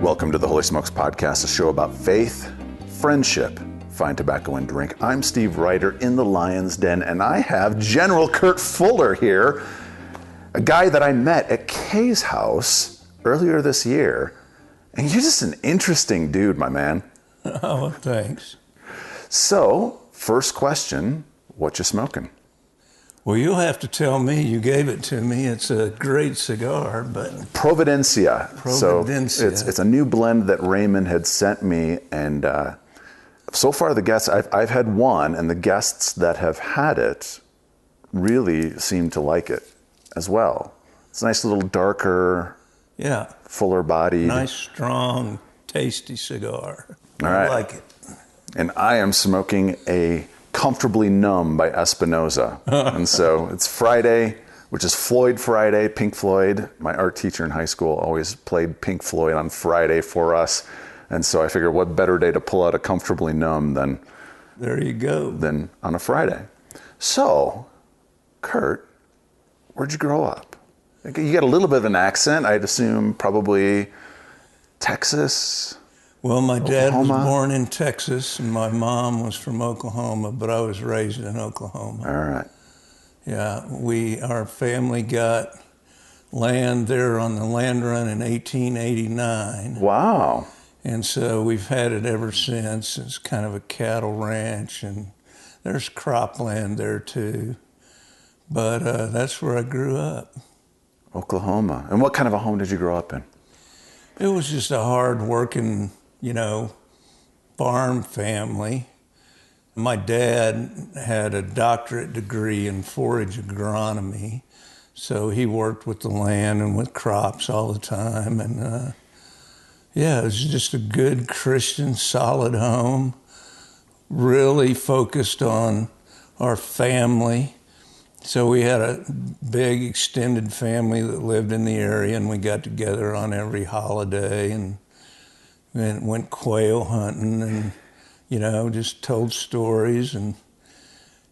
Welcome to the Holy Smokes Podcast, a show about faith, friendship, fine tobacco, and drink. I'm Steve Ryder in the Lion's Den, and I have General Kurt Fuller here, a guy that I met at Kay's house earlier this year. And you're just an interesting dude, my man. Oh, thanks. So, first question, what you smoking? Well, you'll have to tell me. You gave it to me. It's a great cigar, but... Providencia. Providencia. So it's a new blend that Raymond had sent me, and so far the guests, I've had one, and the guests that have had it really seem to like it as well. It's a nice little darker, fuller bodied. Nice, strong, tasty cigar. All right. I like it. And I am smoking a Comfortably Numb by Espinosa. And so it's Friday, which is Floyd Friday, Pink Floyd. My art teacher in high school always played Pink Floyd on Friday for us. And so I figured what better day to pull out a Comfortably Numb than there you go. Than on a Friday. So, Kurt, where'd you grow up? You got a little bit of an accent, I'd assume probably Texas. Well, my dad was Oklahoma? born in Texas, and my mom was from Oklahoma, but I was raised in Oklahoma. All right. Yeah, our family got land there on the land run in 1889. Wow. And so we've had it ever since. It's kind of a cattle ranch, and there's cropland there too. But that's where I grew up. Oklahoma. And what kind of a home did you grow up in? It was just a hard-working, farm family. My dad had a doctorate degree in forage agronomy, so he worked with the land and with crops all the time. And it was just a good Christian, solid home, really focused on our family. So we had a big extended family that lived in the area, and we got together on every holiday and went quail hunting and, just told stories. And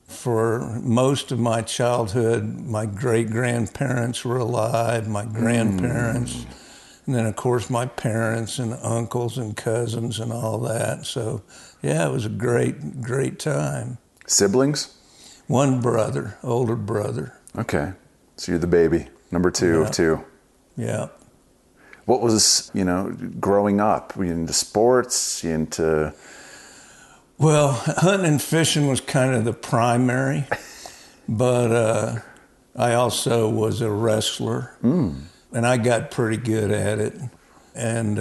for most of my childhood, my great-grandparents were alive, my grandparents, and then, of course, my parents and uncles and cousins and all that. So, it was a great, great time. Siblings? One brother, older brother. Okay. So you're the baby, number two of two. Yeah. What was, growing up? Were you into sports? You into... Well, hunting and fishing was kind of the primary, but I also was a wrestler, and I got pretty good at it, and,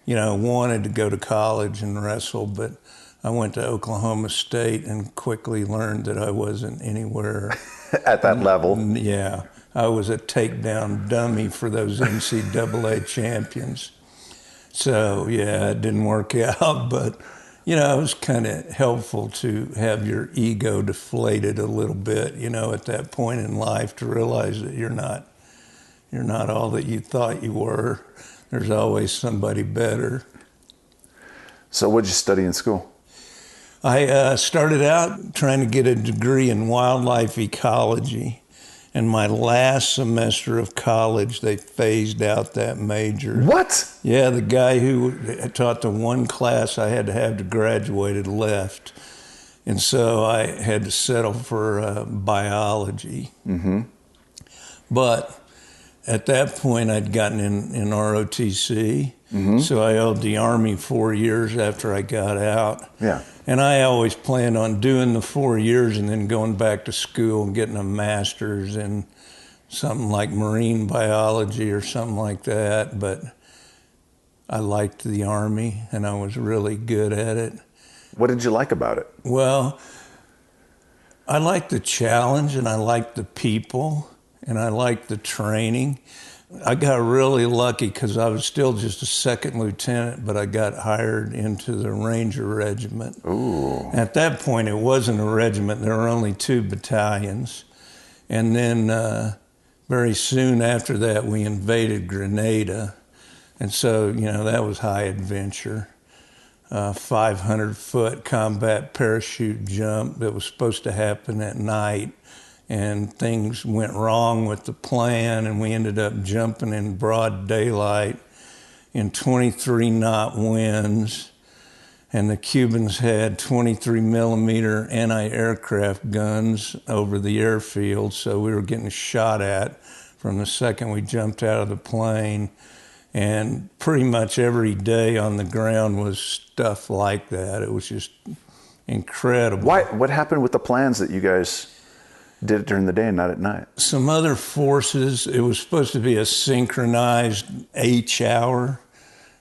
wanted to go to college and wrestle, but I went to Oklahoma State and quickly learned that I wasn't anywhere. At that level? Yeah. I was a takedown dummy for those NCAA champions. So, it didn't work out, but, it was kind of helpful to have your ego deflated a little bit, at that point in life, to realize that you're not all that you thought you were. There's always somebody better. So what did you study in school? I started out trying to get a degree in wildlife ecology. And my last semester of college, they phased out that major. What? Yeah, the guy who taught the one class I had to have to graduate had left. And so I had to settle for biology. Mm-hmm. But at that point, I'd gotten in ROTC. Mm-hmm. So I owed the Army 4 years after I got out. Yeah. And I always planned on doing the 4 years and then going back to school and getting a master's in something like marine biology or something like that. But I liked the Army, and I was really good at it. What did you like about it? Well, I liked the challenge, and I liked the people, and I liked the training. I got really lucky because I was still just a second lieutenant, but I got hired into the Ranger Regiment. Ooh. At that point, it wasn't a regiment. There were only 2 battalions. And then very soon after that, we invaded Grenada. And so, that was high adventure. 500-foot combat parachute jump that was supposed to happen at night. And things went wrong with the plan, and we ended up jumping in broad daylight in 23 knot winds, and the Cubans had 23 millimeter anti-aircraft guns over the airfield, so we were getting shot at from the second we jumped out of the plane. And pretty much every day on the ground was stuff like that. It was just incredible. Why? What happened with the plans that you guys did it during the day and not at night? Some other forces, it was supposed to be a synchronized H hour,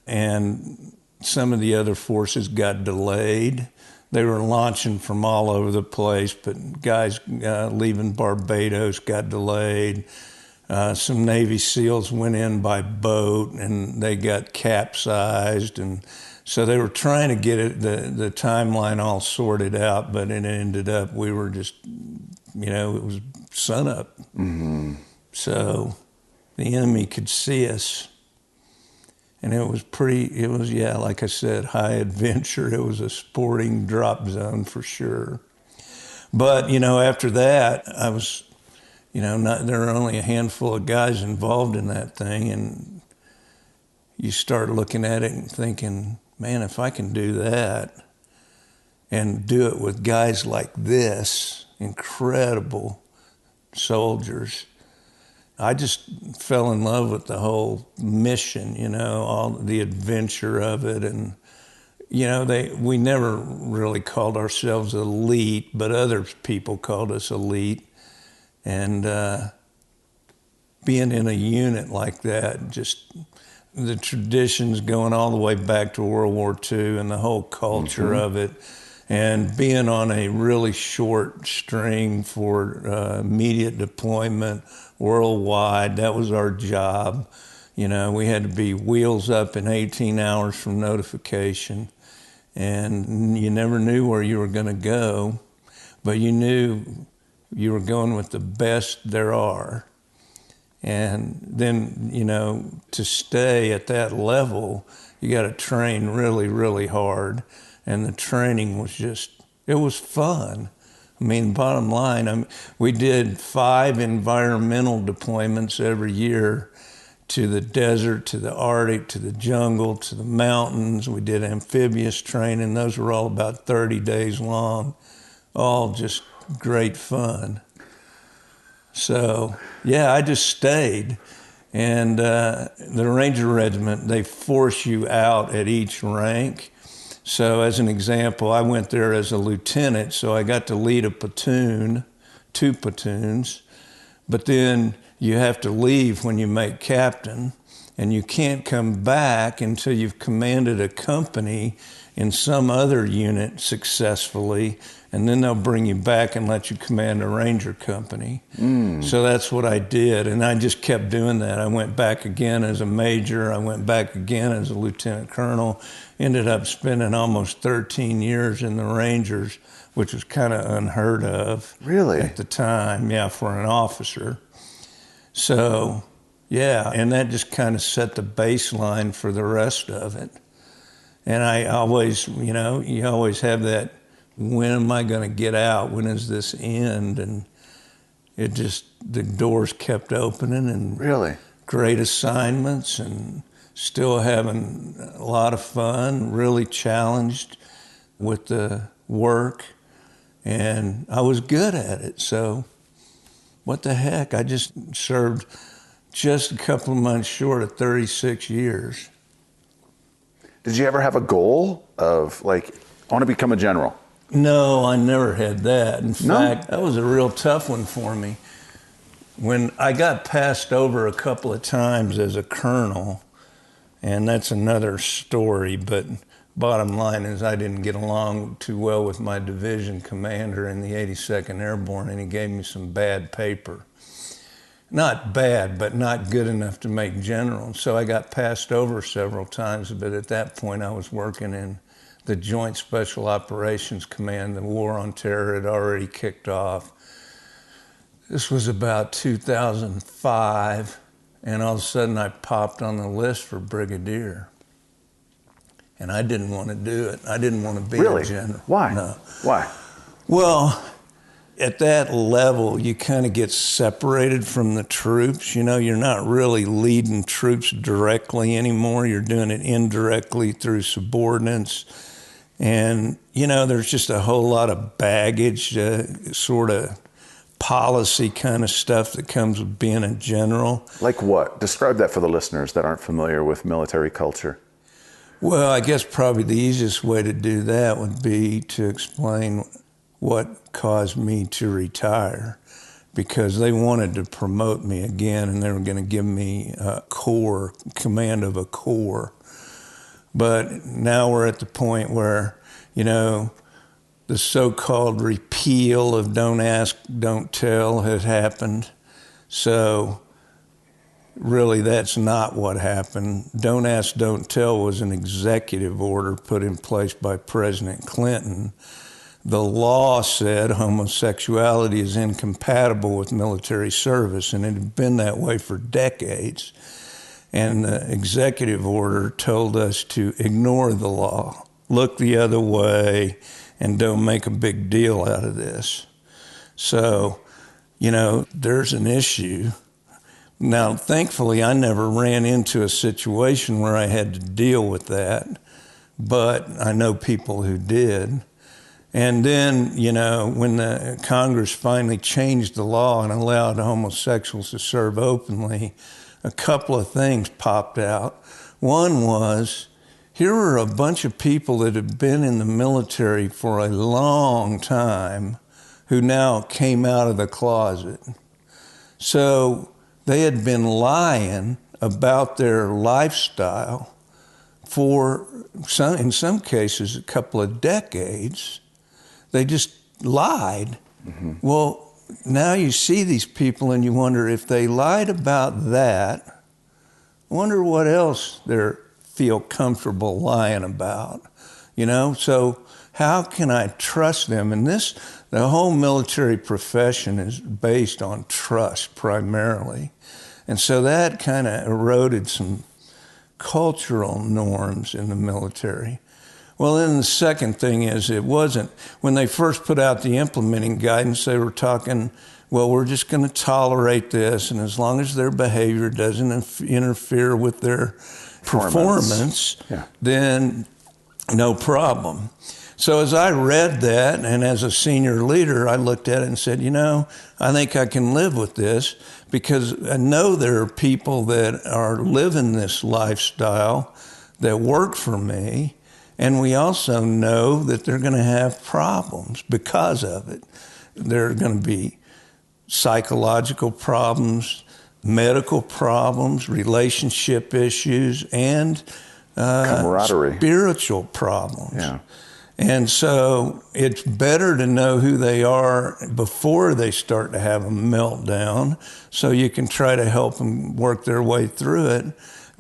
and some of the other forces got delayed. They were launching from all over the place, but guys leaving Barbados got delayed. Some Navy SEALs went in by boat and they got capsized, and so they were trying to get the timeline all sorted out, but it ended up we were just, it was sunup. Mm-hmm. So the enemy could see us, and it was like I said, high adventure. It was a sporting drop zone for sure. But after that, I was. There are only a handful of guys involved in that thing, and you start looking at it and thinking, man, if I can do that and do it with guys like this, incredible soldiers, I just fell in love with the whole mission, all the adventure of it. And, we never really called ourselves elite, but other people called us elite. And being in a unit like that, just the traditions going all the way back to World War II and the whole culture of it, and being on a really short string for immediate deployment worldwide, that was our job. We had to be wheels up in 18 hours from notification, and you never knew where you were going to go, but you knew you were going with the best there are. And then, to stay at that level, you got to train really, really hard. And the training was it was fun. I mean, bottom line, we did 5 environmental deployments every year to the desert, to the Arctic, to the jungle, to the mountains. We did amphibious training. Those were all about 30 days long, all just great fun. So, yeah, I just stayed. And the Ranger Regiment, they force you out at each rank. So as an example, I went there as a lieutenant, so I got to lead a platoon, 2 platoons. But then you have to leave when you make captain, and you can't come back until you've commanded a company in some other unit successfully, and then they'll bring you back and let you command a Ranger company. So that's what I did, and I just kept doing that. I went back again as a major. I went back again as a lieutenant colonel. Ended up spending almost 13 years in the Rangers, which was kind of unheard of. Really? At the time, yeah, for an officer. So, yeah, and that just kind of set the baseline for the rest of it. And I always, you always have that, when am I going to get out? When does this end? And it just, the doors kept opening, and really great assignments, and still having a lot of fun, really challenged with the work, and I was good at it. So what the heck? I just served just a couple of months short of 36 years. Did you ever have a goal of, I want to become a general? No, I never had that. In fact, that was a real tough one for me. When I got passed over a couple of times as a colonel, and that's another story, but bottom line is I didn't get along too well with my division commander in the 82nd Airborne, and he gave me some bad paper. Not bad, but not good enough to make general. So I got passed over several times, but at that point I was working in the Joint Special Operations Command. The War on Terror had already kicked off. This was about 2005, and all of a sudden I popped on the list for brigadier. And I didn't want to do it. I didn't want to be a general. Why? No. Why? Well, at that level, you kind of get separated from the troops. You know, you're not really leading troops directly anymore. You're doing it indirectly through subordinates. And, you know, there's just a whole lot of baggage, sort of policy kind of stuff that comes with being a general. Like what? Describe that for the listeners that aren't familiar with military culture. Well, I guess probably the easiest way to do that would be to explain what caused me to retire, because they wanted to promote me again and they were going to give me a corps, command of a corps. But now we're at the point where, you know, the so-called repeal of Don't Ask, Don't Tell has happened. So really, that's not what happened. Don't Ask, Don't Tell was an executive order put in place by President Clinton. The law said homosexuality is incompatible with military service, and it had been that way for decades. And the executive order told us to ignore the law, look the other way, and don't make a big deal out of this. So, you know, there's an issue. Now, thankfully, I never ran into a situation where I had to deal with that, but I know people who did. And then, you know, when the Congress finally changed the law and allowed homosexuals to serve openly, a couple of things popped out. One was, here were a bunch of people that had been in the military for a long time who now came out of the closet. So they had been lying about their lifestyle for, in some cases, a couple of decades. They just lied. Mm-hmm. Well, now you see these people and you wonder if they lied about that, I wonder what else they feel comfortable lying about, you know? So how can I trust them? And the whole military profession is based on trust primarily. And so that kind of eroded some cultural norms in the military. Well, then the second thing is, it wasn't, when they first put out the implementing guidance, they were talking, well, we're just going to tolerate this, and as long as their behavior doesn't interfere with their performance, then no problem. So as I read that, and as a senior leader, I looked at it and said, you know, I think I can live with this, because I know there are people that are living this lifestyle that work for me. And we also know that they're going to have problems because of it. There are going to be psychological problems, medical problems, relationship issues, and camaraderie, spiritual problems. Yeah. And so it's better to know who they are before they start to have a meltdown, so you can try to help them work their way through it,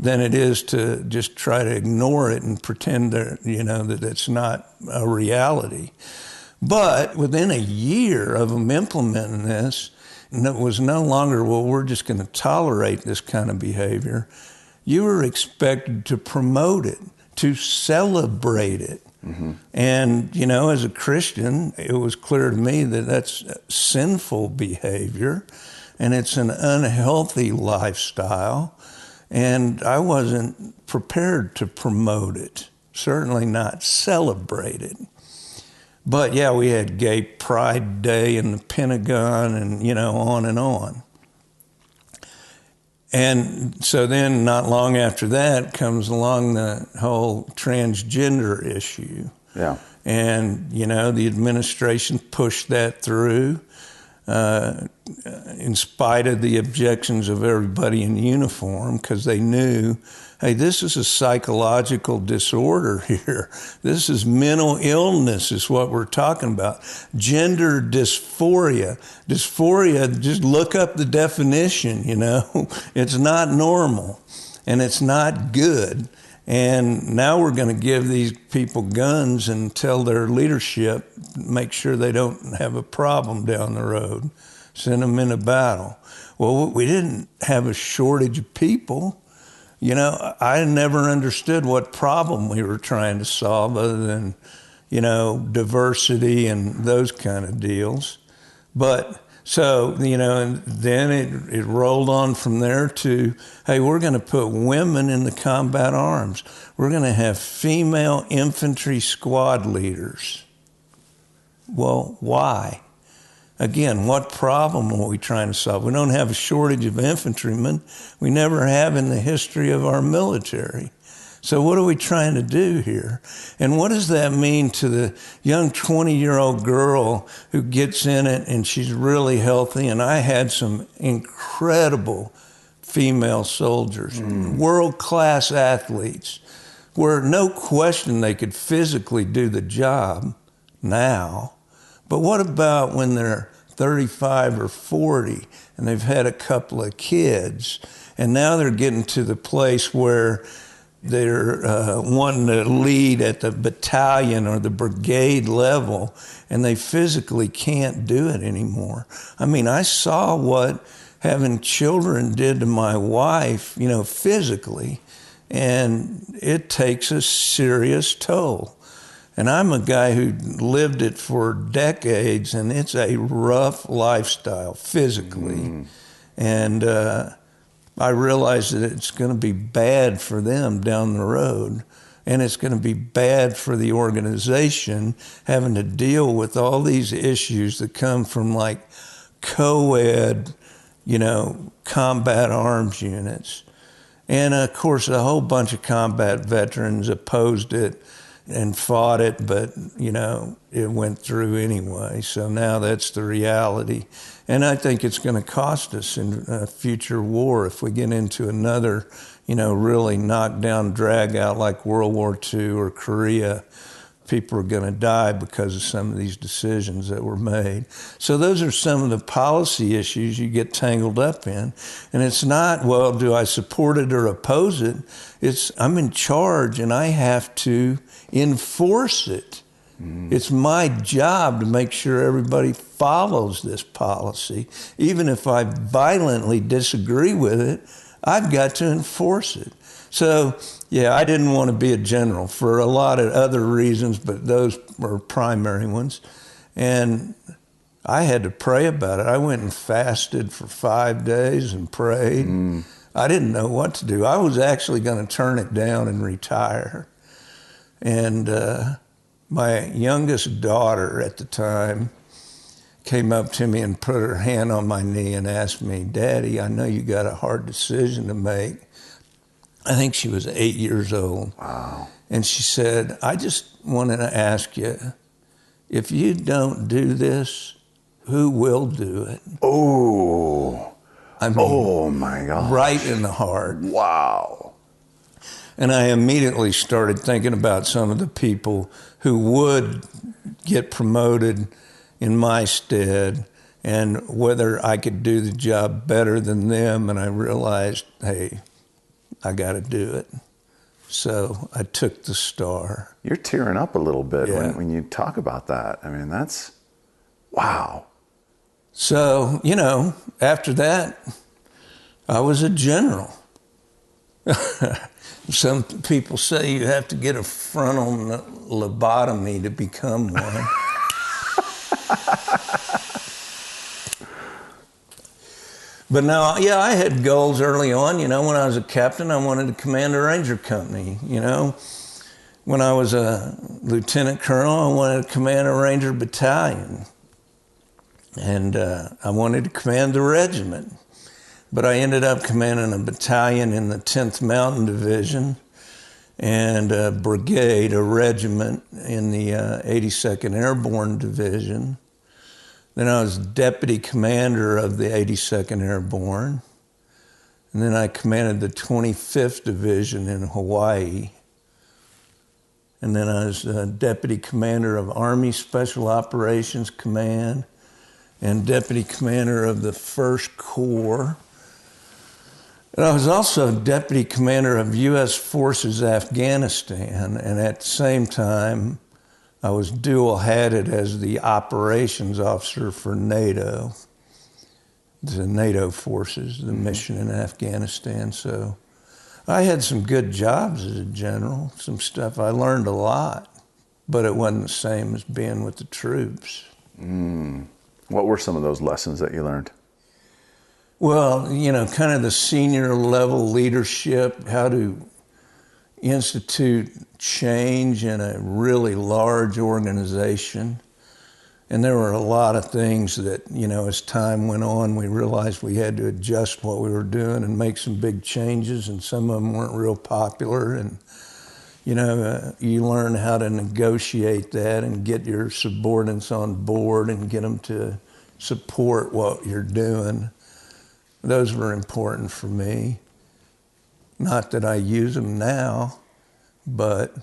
than it is to just try to ignore it and pretend that, you know, that it's not a reality. But within a year of them implementing this, and it was no longer, well, we're just going to tolerate this kind of behavior. You were expected to promote it, to celebrate it. Mm-hmm. And, you know, as a Christian, it was clear to me that that's sinful behavior, and it's an unhealthy lifestyle. And I wasn't prepared to promote it, certainly not celebrate it. But yeah, we had Gay Pride Day in the Pentagon and, you know, on and on. And so then not long after that comes along the whole transgender issue. Yeah. And, you know, the administration pushed that through. In spite of the objections of everybody in uniform, because they knew, hey, this is a psychological disorder here. This is mental illness is what we're talking about. Gender dysphoria. Dysphoria, just look up the definition, you know. It's not normal, and it's not good. And now we're going to give these people guns and tell their leadership, make sure they don't have a problem down the road, send them into battle. Well, we didn't have a shortage of people. You know, I never understood what problem we were trying to solve other than, you know, diversity and those kind of deals. But so, and then it rolled on from there to, hey, we're going to put women in the combat arms. We're going to have female infantry squad leaders. Well, why? Again, what problem are we trying to solve? We don't have a shortage of infantrymen. We never have in the history of our military. So what are we trying to do here? And what does that mean to the young 20-year-old girl who gets in it and she's really healthy? And I had some incredible female soldiers, world-class athletes, where no question they could physically do the job now. But what about when they're 35 or 40 and they've had a couple of kids and now they're getting to the place where they're wanting to lead at the battalion or the brigade level, and they physically can't do it anymore. I mean, I saw what having children did to my wife, physically, and it takes a serious toll. And I'm a guy who lived it for decades, and it's a rough lifestyle physically. And I realize that it's going to be bad for them down the road, and it's going to be bad for the organization having to deal with all these issues that come from like co-ed, combat arms units. And of course, a whole bunch of combat veterans opposed it and fought it, but, it went through anyway. So now that's the reality. And I think it's going to cost us in a future war if we get into another, really knockdown, drag out like World War II or Korea. People are going to die because of some of these decisions that were made. So those are some of the policy issues you get tangled up in. And it's not, well, do I support it or oppose it? It's, I'm in charge and I have to enforce it. It's my job to make sure everybody follows this policy. Even if I violently disagree with it, I've got to enforce it. So, yeah, I didn't want to be a general for a lot of other reasons, but those were primary ones. And I had to pray about it. I went and fasted for 5 days and prayed. I didn't know what to do. I was actually going to turn it down and retire. And my youngest daughter at the time came up to me and put her hand on my knee and asked me, Daddy, I know you got a hard decision to make. I think she was 8 years old. Wow. And she said, I just wanted to ask you, if you don't do this, who will do it? Oh. I mean, oh, my God. Right in the heart. Wow. And I immediately started thinking about some of the people who would get promoted in my stead and whether I could do the job better than them. And I realized, hey, I got to do it. So I took the star. You're tearing up a little bit Yeah. when you talk about that. I mean, that's, wow. So, after that, I was a general. Some people say you have to get a frontal lobotomy to become one. But now, yeah, I had goals early on. When I was a captain, I wanted to command a Ranger company. When I was a lieutenant colonel, I wanted to command a Ranger battalion. And I wanted to command the regiment. But I ended up commanding a battalion in the 10th Mountain Division and a brigade, a regiment in the 82nd Airborne Division. Then I was deputy commander of the 82nd Airborne. And then I commanded the 25th Division in Hawaii. And then I was deputy commander of Army Special Operations Command and deputy commander of the 1st Corps. And I was also deputy commander of U.S. Forces Afghanistan, and at the same time, I was dual-hatted as the operations officer for NATO, the NATO forces, the mission in Afghanistan. So I had some good jobs as a general, some stuff. I learned a lot, but it wasn't the same as being with the troops. What were some of those lessons that you learned? Well, you know, kind of the senior level leadership, how to institute change in a really large organization. And there were a lot of things that, you know, as time went on, we realized we had to adjust what we were doing and make some big changes, and some of them weren't real popular. And, you know, you learn how to negotiate that and get your subordinates on board and get them to support what you're doing. Those were important for me. Not that I use them now, but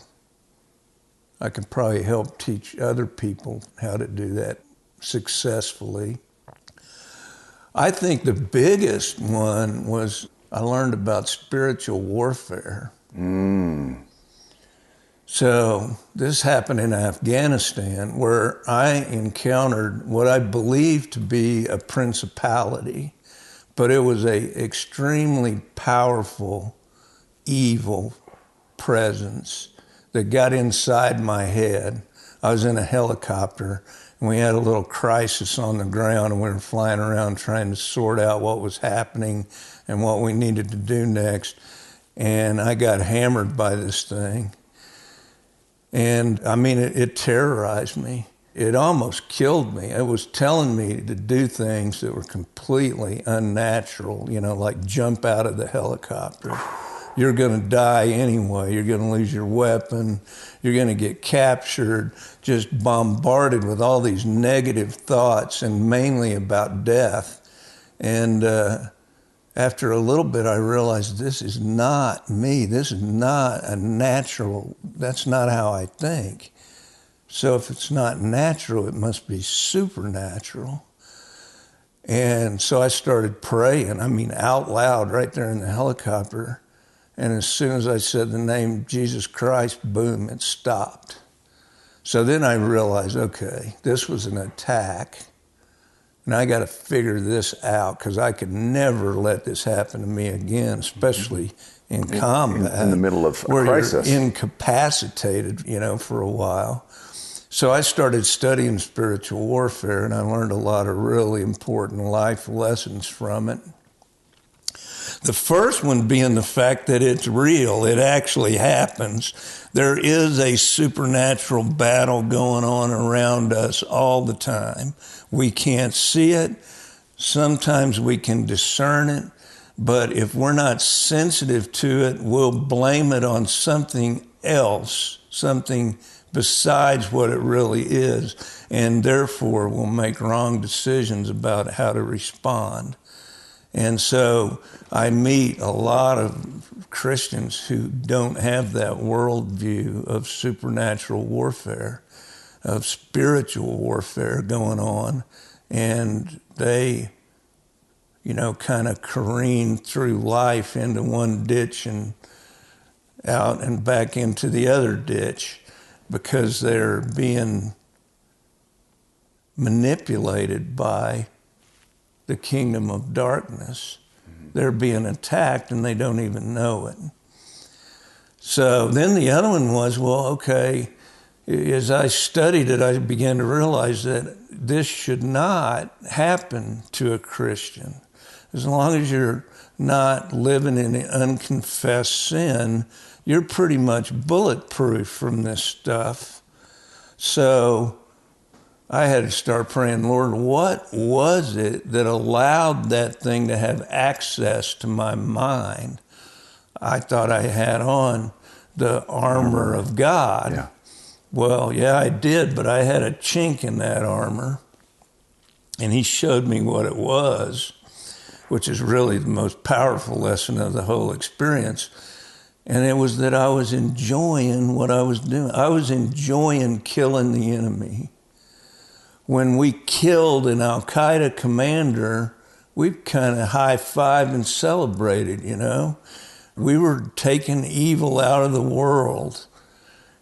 I could probably help teach other people how to do that successfully. I think the biggest one was I learned about spiritual warfare. So this happened in Afghanistan, where I encountered what I believed to be a principality, but it was an extremely powerful, evil presence that got inside my head. I was in a helicopter, and we had a little crisis on the ground, and we were flying around trying to sort out what was happening and what we needed to do next. And I got hammered by this thing. And I mean, it terrorized me. It almost killed me. It was telling me to do things that were completely unnatural, you know, like jump out of the helicopter. You're going to die anyway. You're going to lose your weapon. You're going to get captured, just bombarded with all these negative thoughts, and mainly about death. And after a little bit, I realized this is not me. This is not a natural, that's not how I think. So if it's not natural, it must be supernatural. And so I started praying, I mean, out loud right there in the helicopter. And as soon as I said the name Jesus Christ, boom, it stopped. So then I realized, okay, this was an attack, and I got to figure this out, because I could never let this happen to me again, especially in combat. In the middle of a where crisis. You're incapacitated, you know, for a while. So I started studying spiritual warfare, and I learned a lot of really important life lessons from it. The first one being the fact that it's real. It actually happens. There is a supernatural battle going on around us all the time. We can't see it. Sometimes we can discern it. But if we're not sensitive to it, we'll blame it on something else, something besides what it really is. And therefore, we'll make wrong decisions about how to respond. And so I meet a lot of Christians who don't have that worldview of supernatural warfare, of spiritual warfare going on, and they, you know, kind of careen through life into one ditch and out and back into the other ditch, because they're being manipulated by the kingdom of darkness. They're being attacked and they don't even know it. So then the other one was, well, okay, as I studied it, I began to realize that this should not happen to a Christian. As long as you're not living in unconfessed sin, you're pretty much bulletproof from this stuff. So I had to start praying, Lord, what was it that allowed that thing to have access to my mind? I thought I had on the armor of God. Yeah. Well, yeah, I did, but I had a chink in that armor. And he showed me what it was, which is really the most powerful lesson of the whole experience. And it was that I was enjoying what I was doing. I was enjoying killing the enemy. When we killed an Al-Qaeda commander, we kind of high-fived and celebrated, you know. We were taking evil out of the world.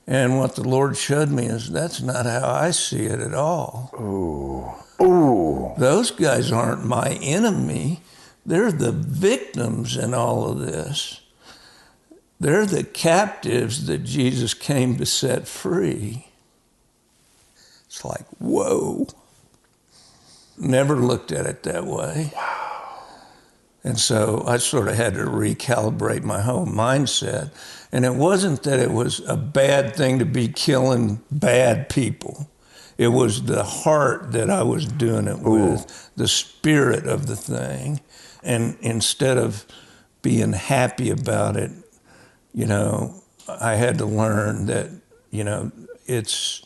And what the Lord showed me is that's not how I see it at all. Ooh. Those guys aren't my enemy. They're the victims in all of this. They're the captives that Jesus came to set free. It's like, whoa. Never looked at it that way. Wow. And so I sort of had to recalibrate my whole mindset. And it wasn't that it was a bad thing to be killing bad people. It was the heart that I was doing it with, the spirit of the thing. And instead of being happy about it, you know, I had to learn that, you know, it's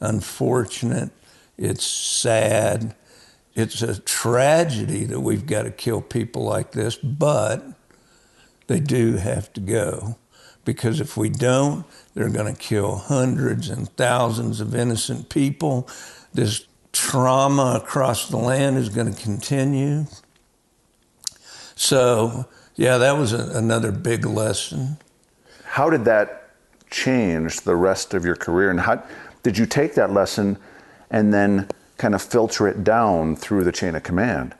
unfortunate, it's sad, it's a tragedy that we've got to kill people like this, but they do have to go. Because if we don't, they're going to kill hundreds and thousands of innocent people. This trauma across the land is going to continue. So, yeah, that was another big lesson. How did that change the rest of your career? And how did you take that lesson and then kind of filter it down through the chain of command?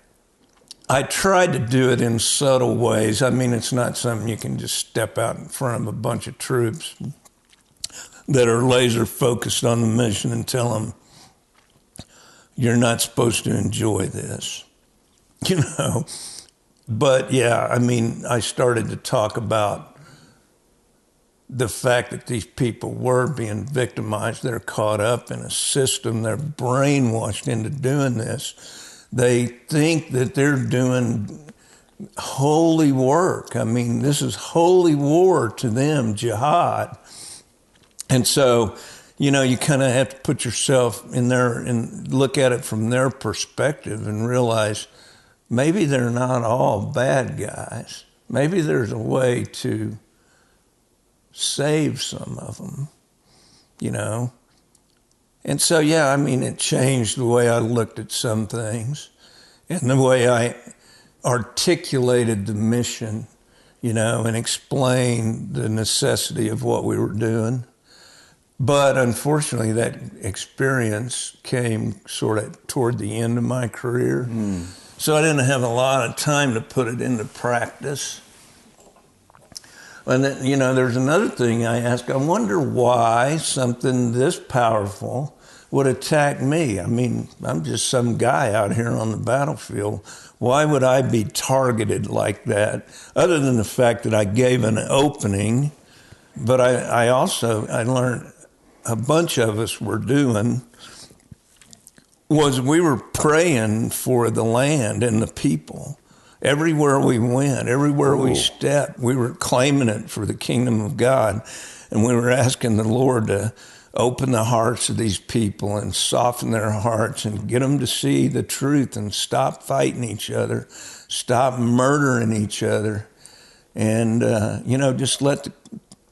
I tried to do it in subtle ways. I mean, it's not something you can just step out in front of a bunch of troops that are laser focused on the mission and tell them, you're not supposed to enjoy this, you know. But yeah, I mean, I started to talk about the fact that these people were being victimized. They're caught up in a system. They're brainwashed into doing this. They think that they're doing holy work. I mean, this is holy war to them, jihad. And so, you know, you kind of have to put yourself in there and look at it from their perspective and realize maybe they're not all bad guys. Maybe there's a way to save some of them, you know. And so, yeah, I mean, it changed the way I looked at some things and the way I articulated the mission, you know, and explained the necessity of what we were doing. But unfortunately, that experience came sort of toward the end of my career. So I didn't have a lot of time to put it into practice. And then, you know, there's another thing I ask. I wonder why something this powerful would attack me. I mean, I'm just some guy out here on the battlefield. Why would I be targeted like that? Other than the fact that I gave an opening, but I learned a bunch of us were doing was we were praying for the land and the people. Everywhere we went, everywhere we stepped, we were claiming it for the kingdom of God. And we were asking the Lord to open the hearts of these people and soften their hearts and get them to see the truth and stop fighting each other, stop murdering each other. And, you know, just let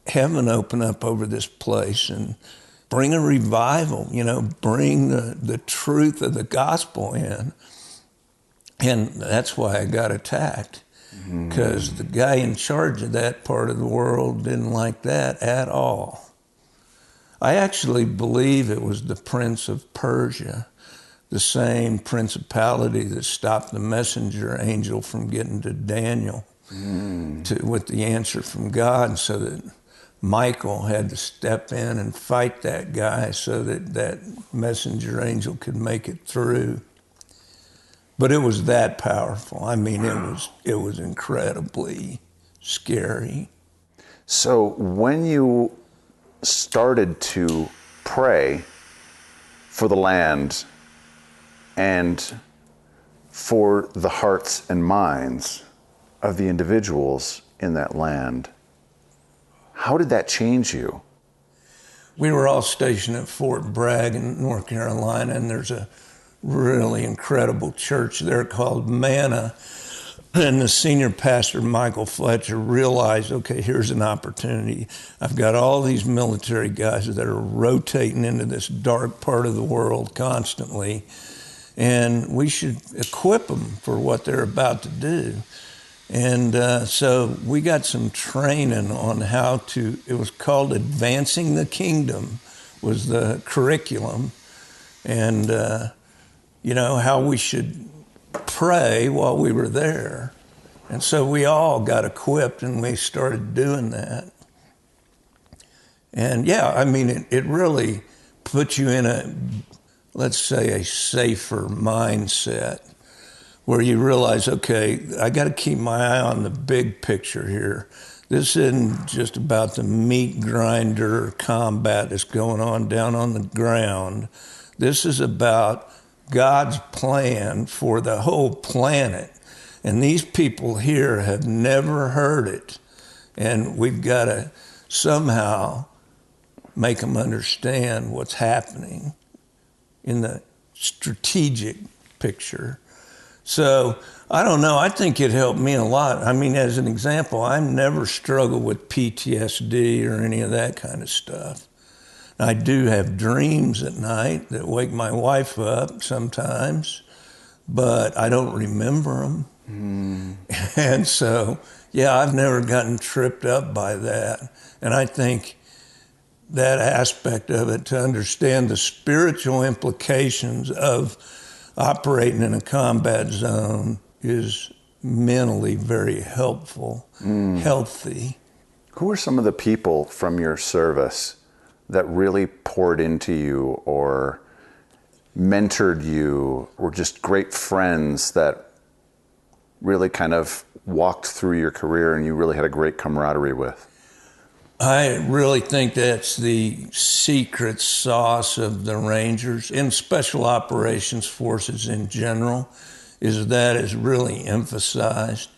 heaven open up over this place and bring a revival, you know, bring the truth of the gospel in. And that's why I got attacked, because the guy in charge of that part of the world didn't like that at all. I actually believe it was the Prince of Persia, the same principality that stopped the messenger angel from getting to Daniel with the answer from God, so that Michael had to step in and fight that guy so that that messenger angel could make it through. But it was that powerful. I mean, it was incredibly scary. So when you started to pray for the land and for the hearts and minds of the individuals in that land, how did that change you? We were all stationed at Fort Bragg in North Carolina, and there's a really incredible church there called Manna. And the senior pastor, Michael Fletcher, realized, okay, here's an opportunity. I've got all these military guys that are rotating into this dark part of the world constantly, and we should equip them for what they're about to do. And so we got some training on how to, it was called Advancing the Kingdom, was the curriculum. And you know, how we should pray while we were there. And so we all got equipped and we started doing that. And yeah, I mean, it really puts you in let's say, a safer mindset where you realize, okay, I got to keep my eye on the big picture here. This isn't just about the meat grinder combat that's going on down on the ground. This is about God's plan for the whole planet. And these people here have never heard it. And we've got to somehow make them understand what's happening in the strategic picture. So I don't know. I think it helped me a lot. I mean, as an example, I never struggled with PTSD or any of that kind of stuff. I do have dreams at night that wake my wife up sometimes, but I don't remember them. And so, yeah, I've never gotten tripped up by that. And I think that aspect of it, to understand the spiritual implications of operating in a combat zone, is mentally very helpful, healthy. Who are some of the people from your service that really poured into you or mentored you, or just great friends that really kind of walked through your career and you really had a great camaraderie with? I really think that's the secret sauce of the Rangers and Special Operations Forces in general, is that is really emphasized.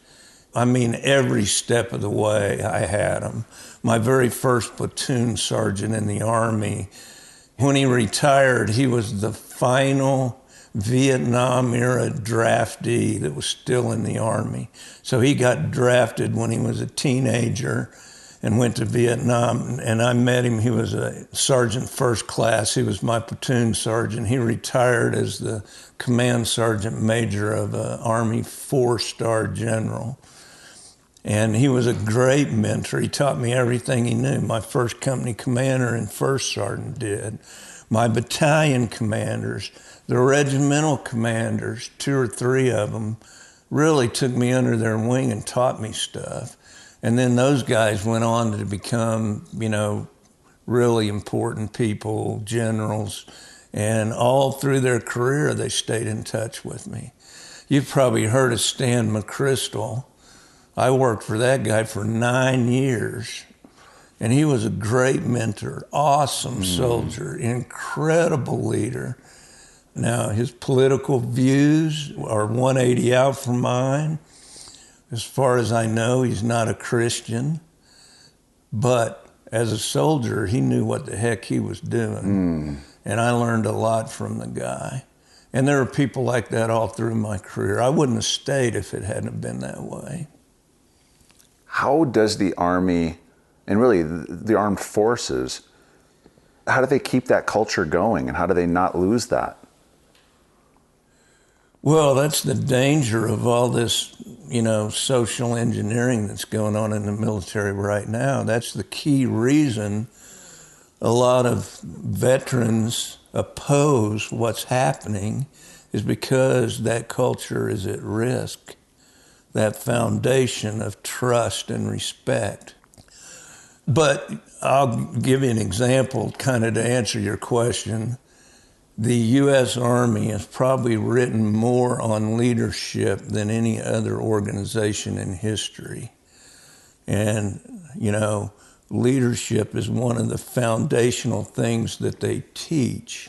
I mean, every step of the way I had them. My very first platoon sergeant in the Army, when he retired, he was the final Vietnam-era draftee that was still in the Army. So he got drafted when he was a teenager and went to Vietnam, and I met him. He was a sergeant first class. He was my platoon sergeant. He retired as the command sergeant major of an Army 4-star general. And he was a great mentor. He taught me everything he knew. My first company commander and first sergeant did. My battalion commanders, the regimental commanders, 2 or 3 of them, really took me under their wing and taught me stuff. And then those guys went on to become, really important people, generals, and all through their career they stayed in touch with me. You've probably heard of Stan McChrystal. I worked for that guy for 9 years, and he was a great mentor, awesome soldier, incredible leader. Now, his political views are 180 out from mine. As far as I know, he's not a Christian, but as a soldier, he knew what the heck he was doing. And I learned a lot from the guy. And there are people like that all through my career. I wouldn't have stayed if it hadn't been that way. How does the Army, and really the armed forces, how do they keep that culture going, and how do they not lose that? Well, that's the danger of all this, social engineering that's going on in the military right now. That's the key reason a lot of veterans oppose what's happening, is because that culture is at risk, that foundation of trust and respect. But I'll give you an example kind of to answer your question. The U.S. Army has probably written more on leadership than any other organization in history. And, leadership is one of the foundational things that they teach.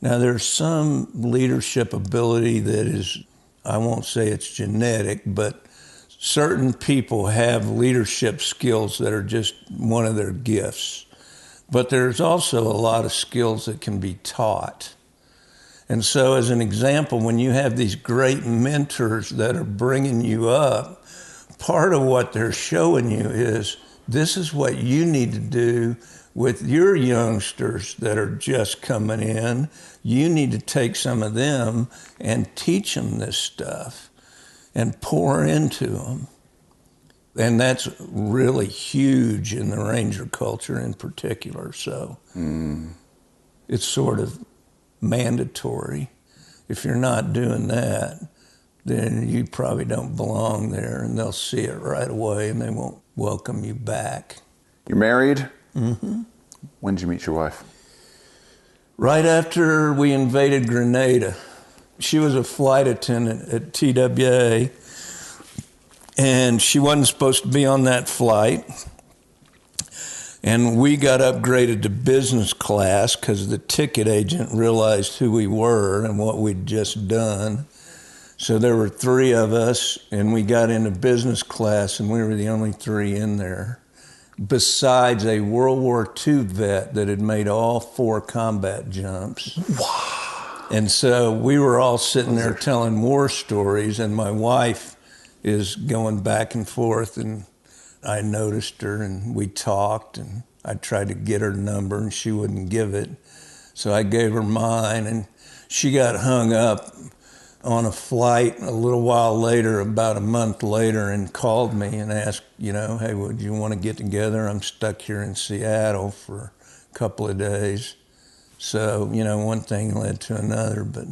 Now, there's some leadership ability that is, I won't say it's genetic, but certain people have leadership skills that are just one of their gifts. But there's also a lot of skills that can be taught. And so as an example, when you have these great mentors that are bringing you up, part of what they're showing you is, this is what you need to do with your youngsters that are just coming in. You need to take some of them and teach them this stuff and pour into them. And that's really huge in the Ranger culture in particular. So it's sort of mandatory. If you're not doing that, then you probably don't belong there, and they'll see it right away and they won't welcome you back. You're married? Mm-hmm. When did you meet your wife? Right after we invaded Grenada. She was a flight attendant at TWA, and she wasn't supposed to be on that flight. And we got upgraded to business class because the ticket agent realized who we were and what we'd just done. So there were 3 of us, and we got into business class, and we were the only 3 in there, besides a World War II vet that had made all 4 combat jumps. Wow. And so we were all sitting there telling war stories, and my wife is going back and forth, and I noticed her, and we talked, and I tried to get her number, and she wouldn't give it. So I gave her mine, and she got hung up on a flight a little while later, about a month later, and called me and asked, hey, would you want to get together? I'm stuck here in Seattle for a couple of days. So, one thing led to another, but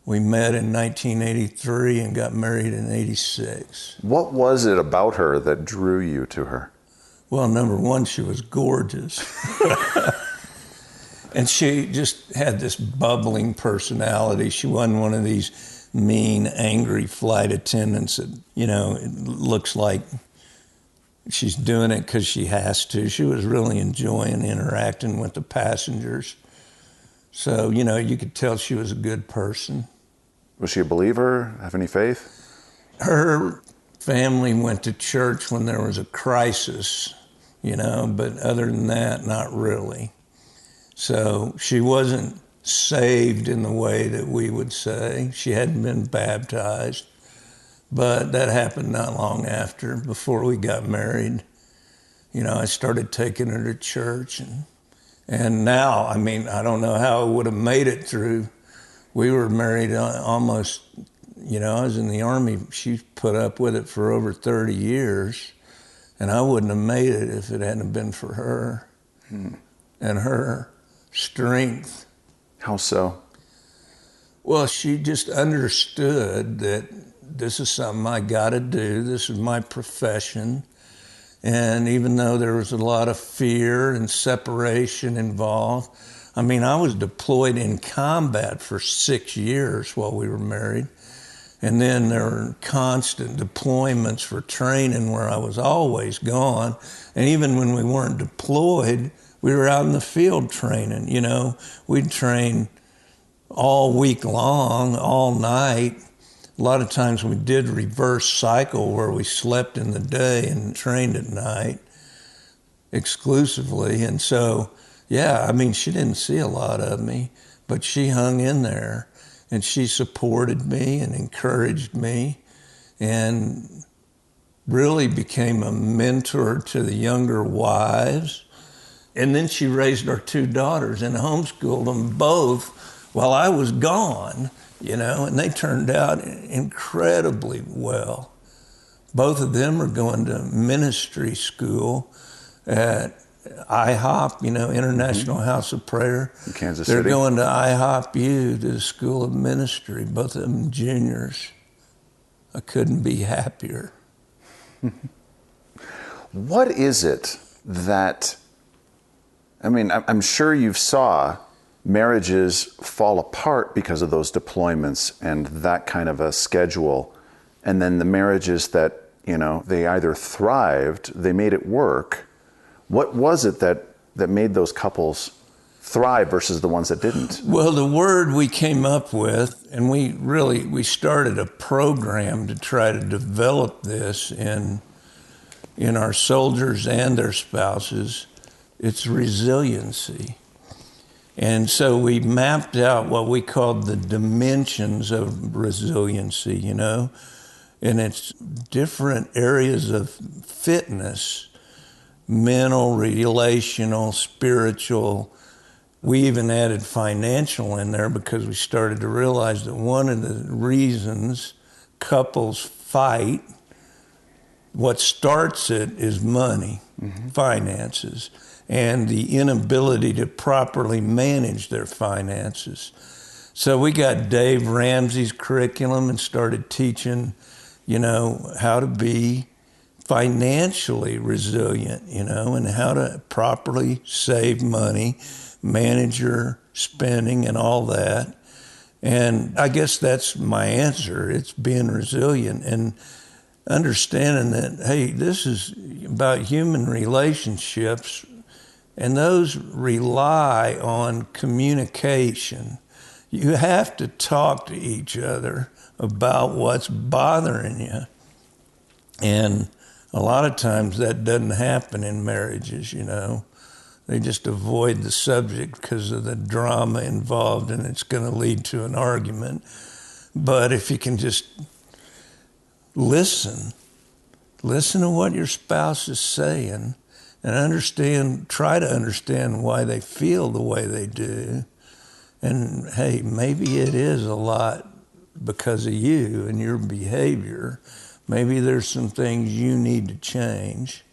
we met in 1983 and got married in 86. What was it about her that drew you to her? Well, number one, she was gorgeous. And she just had this bubbling personality. She wasn't one of these mean, angry flight attendants that, it looks like she's doing it because she has to. She was really enjoying interacting with the passengers. So, you could tell she was a good person. Was she a believer? Have any faith? Her family went to church when there was a crisis, but other than that, not really. So she wasn't saved in the way that we would say. She hadn't been baptized, but that happened not long after, before we got married. I started taking her to church, and now, I don't know how I would have made it through. We were married almost, I was in the Army. She put up with it for over 30 years, and I wouldn't have made it if it hadn't been for her and her strength. How so? Well, she just understood that this is something I got to do. This is my profession. And even though there was a lot of fear and separation involved, I was deployed in combat for 6 years while we were married. And then there were constant deployments for training where I was always gone. And even when we weren't deployed, we were out in the field training. We'd train all week long, all night. A lot of times we did reverse cycle where we slept in the day and trained at night exclusively. And so, she didn't see a lot of me, but she hung in there, and she supported me and encouraged me and really became a mentor to the younger wives. And then she raised our 2 daughters and homeschooled them both while I was gone, and they turned out incredibly well. Both of them are going to ministry school at IHOP, International House of Prayer. In Kansas They're City. going to IHOP-U, to the School of Ministry, both of them juniors. I couldn't be happier. What is it that, I'm sure you saw marriages fall apart because of those deployments and that kind of a schedule. And then the marriages that, they either thrived, they made it work. What was it that made those couples thrive versus the ones that didn't? Well, the word we came up with, and we started a program to try to develop this in our soldiers and their spouses, it's resiliency. And so we mapped out what we called the dimensions of resiliency, and it's different areas of fitness, mental, relational, spiritual. We even added financial in there because we started to realize that one of the reasons couples fight, what starts it is money, finances, and the inability to properly manage their finances. So we got Dave Ramsey's curriculum and started teaching, how to be financially resilient, you know, and how to properly save money, manage your spending and all that. And I guess that's my answer. It's being resilient and understanding that, hey, this is about human relationships, and those rely on communication. You have to talk to each other about what's bothering you. And a lot of times that doesn't happen in marriages, you know. They just avoid the subject because of the drama involved, and it's going to lead to an argument. But if you can just listen to what your spouse is saying and try to understand why they feel the way they do. And hey, maybe it is a lot because of you and your behavior. Maybe there's some things you need to change,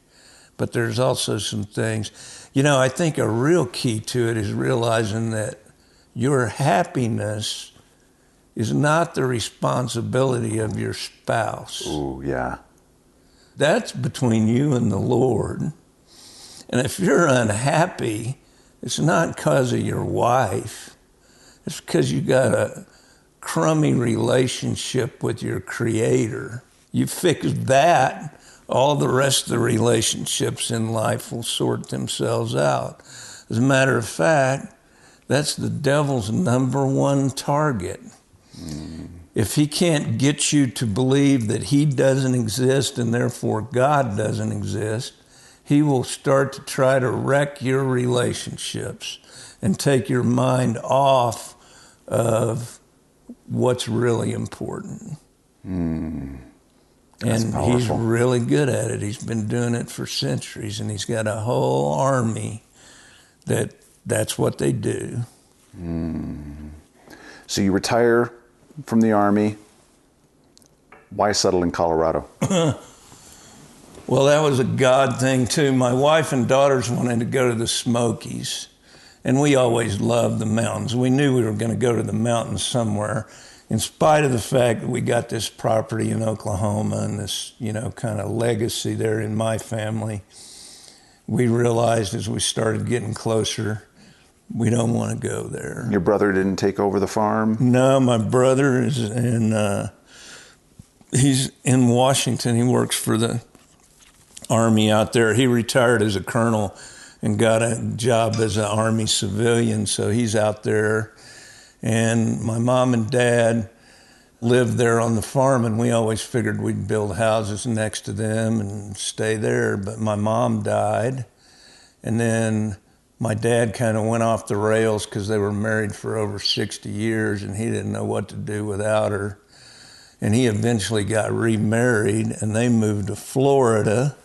but there's also some things, you know, I think a real key to it is realizing that your happiness is not the responsibility of your spouse. Ooh, yeah. That's between you and the Lord. And if you're unhappy, it's not because of your wife. It's because you got a crummy relationship with your Creator. You fix that, all the rest of the relationships in life will sort themselves out. As a matter of fact, that's the devil's number one target. If he can't get you to believe that he doesn't exist and therefore God doesn't exist, he will start to try to wreck your relationships and take your mind off of what's really important. That's and powerful. He's really good at it. He's been doing it for centuries, and he's got a whole army that's what they do. So you retire from the Army. Why settle in Colorado? Well, that was a God thing, too. My wife and daughters wanted to go to the Smokies, and we always loved the mountains. We knew we were going to go to the mountains somewhere, in spite of the fact that we got this property in Oklahoma and this, you know, kind of legacy there in my family. We realized as we started getting closer, we don't want to go there. Your brother didn't take over the farm? No, my brother is he's in Washington. He works for the Army out there. He retired as a colonel and got a job as an Army civilian, so he's out there. And my mom and dad lived there on the farm, and we always figured we'd build houses next to them and stay there. But my mom died, and then my dad kind of went off the rails because they were married for over 60 years, and he didn't know what to do without her. And he eventually got remarried, and they moved to Florida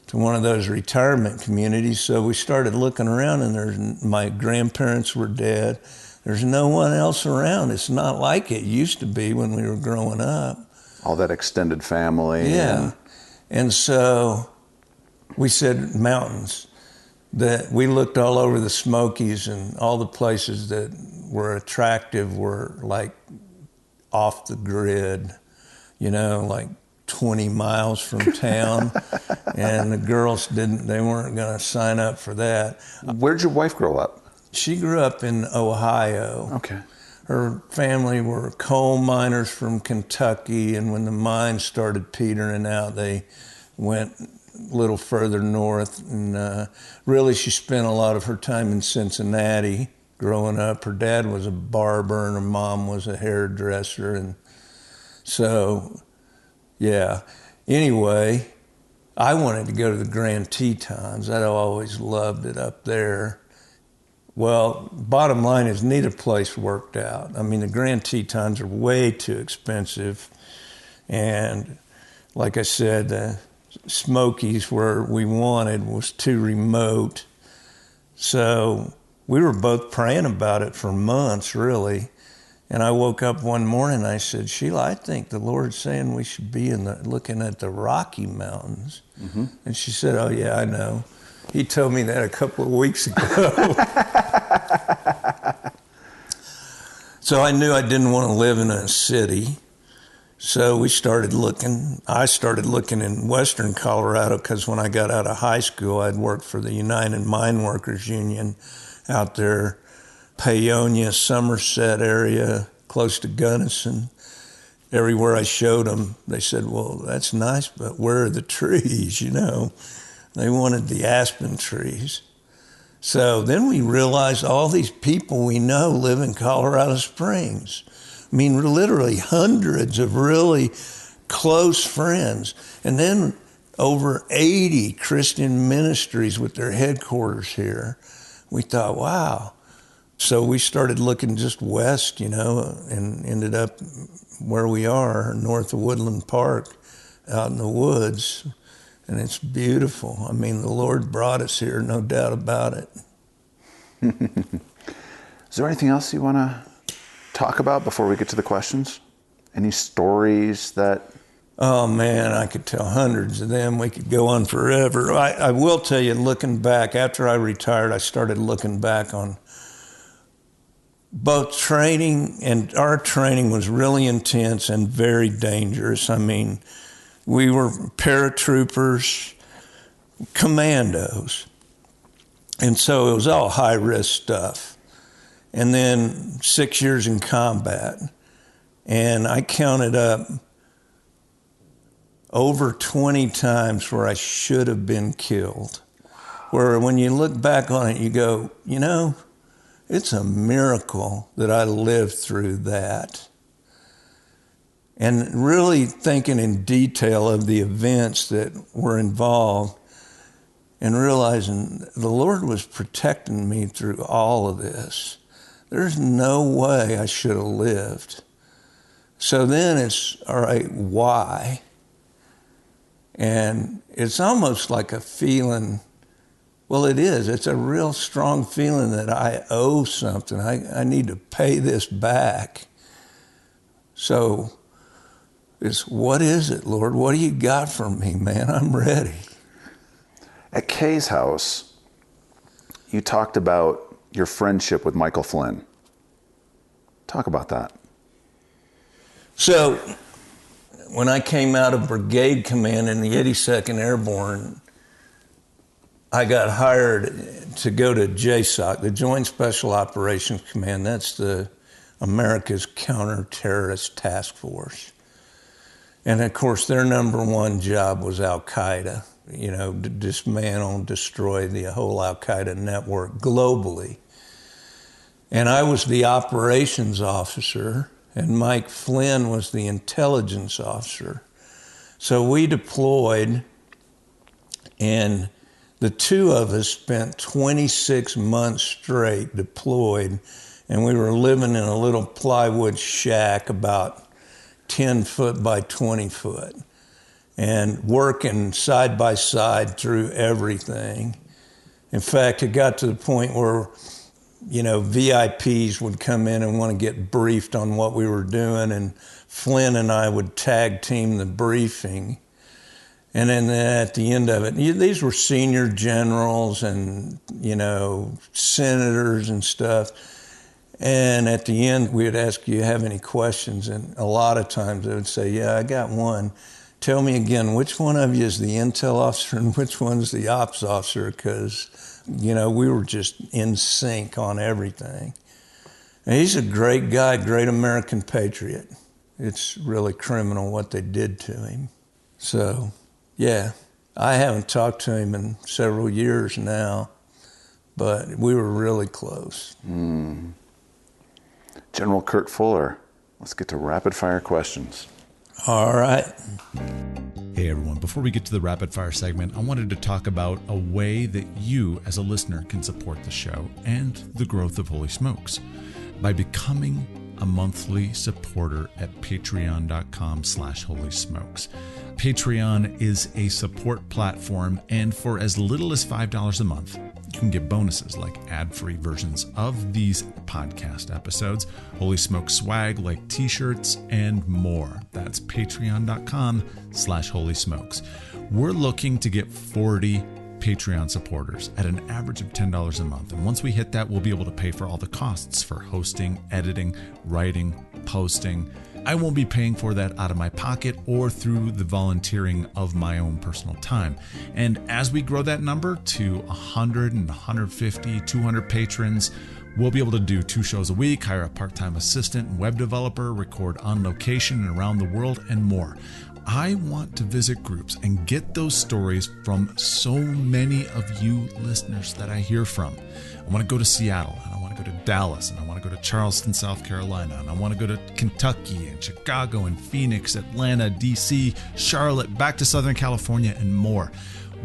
to one of those retirement communities. So we started looking around, and my grandparents were dead. There's no one else around. It's not like it used to be when we were growing up. All that extended family. Yeah. And so we said mountains. That we looked all over the Smokies, and all the places that were attractive were like off the grid, you know, like 20 miles from town. And the girls they weren't going to sign up for that. Where'd your wife grow up? She grew up in Ohio. Okay. Her family were coal miners from Kentucky, and when the mines started petering out, they went a little further north. And really, she spent a lot of her time in Cincinnati growing up. Her dad was a barber, and her mom was a hairdresser. And so, yeah. Anyway, I wanted to go to the Grand Tetons. I'd always loved it up there. Well, bottom line is neither place worked out. I mean, the Grand Tetons are way too expensive. And like I said, the Smokies where we wanted was too remote. So we were both praying about it for months, really. And I woke up one morning and I said, Sheila, I think the Lord's saying we should be looking at the Rocky Mountains. Mm-hmm. And she said, oh, yeah, I know. He told me that a couple of weeks ago. So I knew I didn't want to live in a city. So I started looking in western Colorado because when I got out of high school, I'd worked for the United Mine Workers Union out there, Paonia, Somerset area, close to Gunnison. Everywhere I showed them, they said, well, that's nice, but where are the trees, you know? They wanted the aspen trees. So then we realized all these people we know live in Colorado Springs. I mean, literally hundreds of really close friends. And then over 80 Christian ministries with their headquarters here. We thought, wow. So we started looking just west, you know, and ended up where we are, north of Woodland Park, out in the woods. And it's beautiful. I mean, the Lord brought us here, no doubt about it. Is there anything else you want to talk about before we get to the questions? Any stories that... Oh, man, I could tell hundreds of them. We could go on forever. I will tell you, looking back, after I retired, I started looking back on both training, and our training was really intense and very dangerous. I mean, we were paratroopers, commandos, and so it was all high-risk stuff. And then 6 years in combat, and I counted up over 20 times where I should have been killed. Where when you look back on it, you go, you know, it's a miracle that I lived through that. And really thinking in detail of the events that were involved and realizing the Lord was protecting me through all of this. There's no way I should have lived. So then it's, all right, why? And it's almost like a feeling, well, it is. It's a real strong feeling that I owe something. I need to pay this back. So it's, what is it, Lord? What do you got for me, man? I'm ready. At Kay's house, you talked about your friendship with Michael Flynn. Talk about that. So when I came out of Brigade Command in the 82nd Airborne, I got hired to go to JSOC, the Joint Special Operations Command. That's the America's Counter-Terrorist Task Force. And of course, their number one job was Al-Qaeda, you know, to dismantle and destroy the whole Al-Qaeda network globally. And I was the operations officer, and Mike Flynn was the intelligence officer. So we deployed, and the two of us spent 26 months straight deployed, and we were living in a little plywood shack about 10 foot by 20 foot and working side by side through everything. In fact, it got to the point where, you know, VIPs would come in and want to get briefed on what we were doing, and Flynn and I would tag team the briefing. And then at the end of it, these were senior generals and, you know, senators and stuff. And at the end, we would ask, do you have any questions? And a lot of times they would say, yeah, I got one. Tell me again, which one of you is the intel officer and which one's the ops officer? Because, you know, we were just in sync on everything. And he's a great guy, great American patriot. It's really criminal what they did to him. So, yeah, I haven't talked to him in several years now, but we were really close. General Kurt Fuller, let's get to rapid fire questions. All right. Hey everyone, before we get to the rapid fire segment, I wanted to talk about a way that you as a listener can support the show and the growth of Holy Smokes by becoming a monthly supporter at patreon.com/Holy Smokes. Patreon is a support platform, and for as little as $5 a month, you can get bonuses like ad-free versions of these podcast episodes, Holy Smoke swag like t-shirts, and more. That's patreon.com/Holy Smokes. We're looking to get 40 Patreon supporters at an average of $10 a month. And once we hit that, we'll be able to pay for all the costs for hosting, editing, writing, posting, I won't be paying for that out of my pocket or through the volunteering of my own personal time. And as we grow that number to 100 and 150, 200 patrons, we'll be able to do 2 shows a week, hire a part-time assistant and web developer, record on location and around the world, and more. I want to visit groups and get those stories from so many of you listeners that I hear from. I want to go to Seattle, and I want to go to Dallas, and I want to go to Charleston, South Carolina, and I want to go to Kentucky and Chicago and Phoenix, Atlanta, DC, Charlotte, back to Southern California, and more.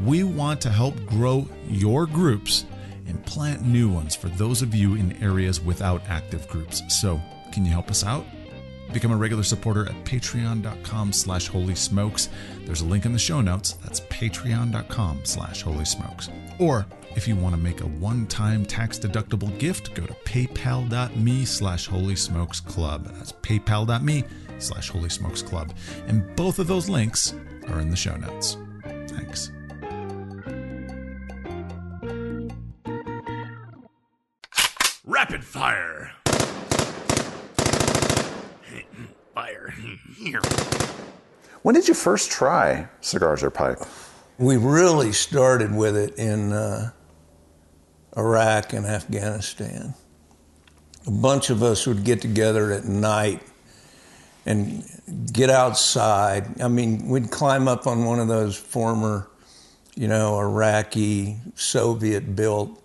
We want to help grow your groups and plant new ones for those of you in areas without active groups. So, can you help us out? Become a regular supporter at patreon.com/holysmokes. There's a link in the show notes. That's patreon.com/holysmokes. Or if you want to make a one-time tax-deductible gift, go to paypal.me/holysmokesclub. That's paypal.me/holysmokesclub. And both of those links are in the show notes. Thanks. Rapid fire. Fire here. When did you first try cigars or pipe? We really started with it in Iraq and Afghanistan. A bunch of us would get together at night and get outside. I mean, we'd climb up on one of those former, Iraqi, Soviet-built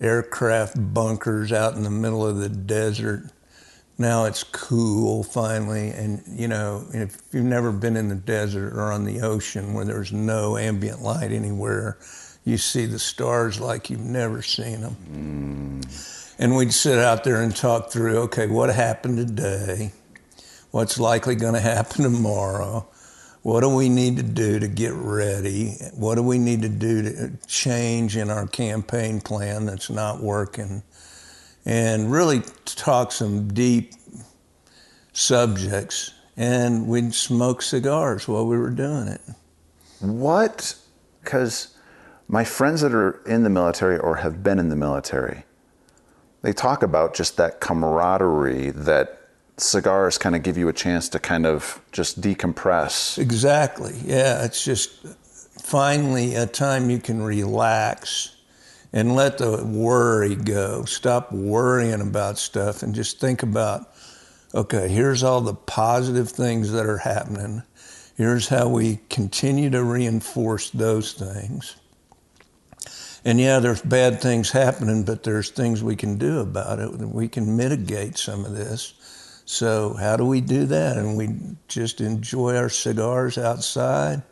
aircraft bunkers out in the middle of the desert. Now it's cool, finally, and, if you've never been in the desert or on the ocean where there's no ambient light anywhere, you see the stars like you've never seen them. And we'd sit out there and talk through, okay, what happened today? What's likely going to happen tomorrow? What do we need to do to get ready? What do we need to do to change in our campaign plan that's not working? And really talk some deep subjects. And we'd smoke cigars while we were doing it. What? Because my friends that are in the military or have been in the military, they talk about just that camaraderie that cigars kind of give you a chance to kind of just decompress. Exactly. Yeah, it's just finally a time you can relax and let the worry go. Stop worrying about stuff and just think about, okay, here's all the positive things that are happening. Here's how we continue to reinforce those things. And yeah, there's bad things happening, but there's things we can do about it. We can mitigate some of this. So how do we do that? And we just enjoy our cigars outside.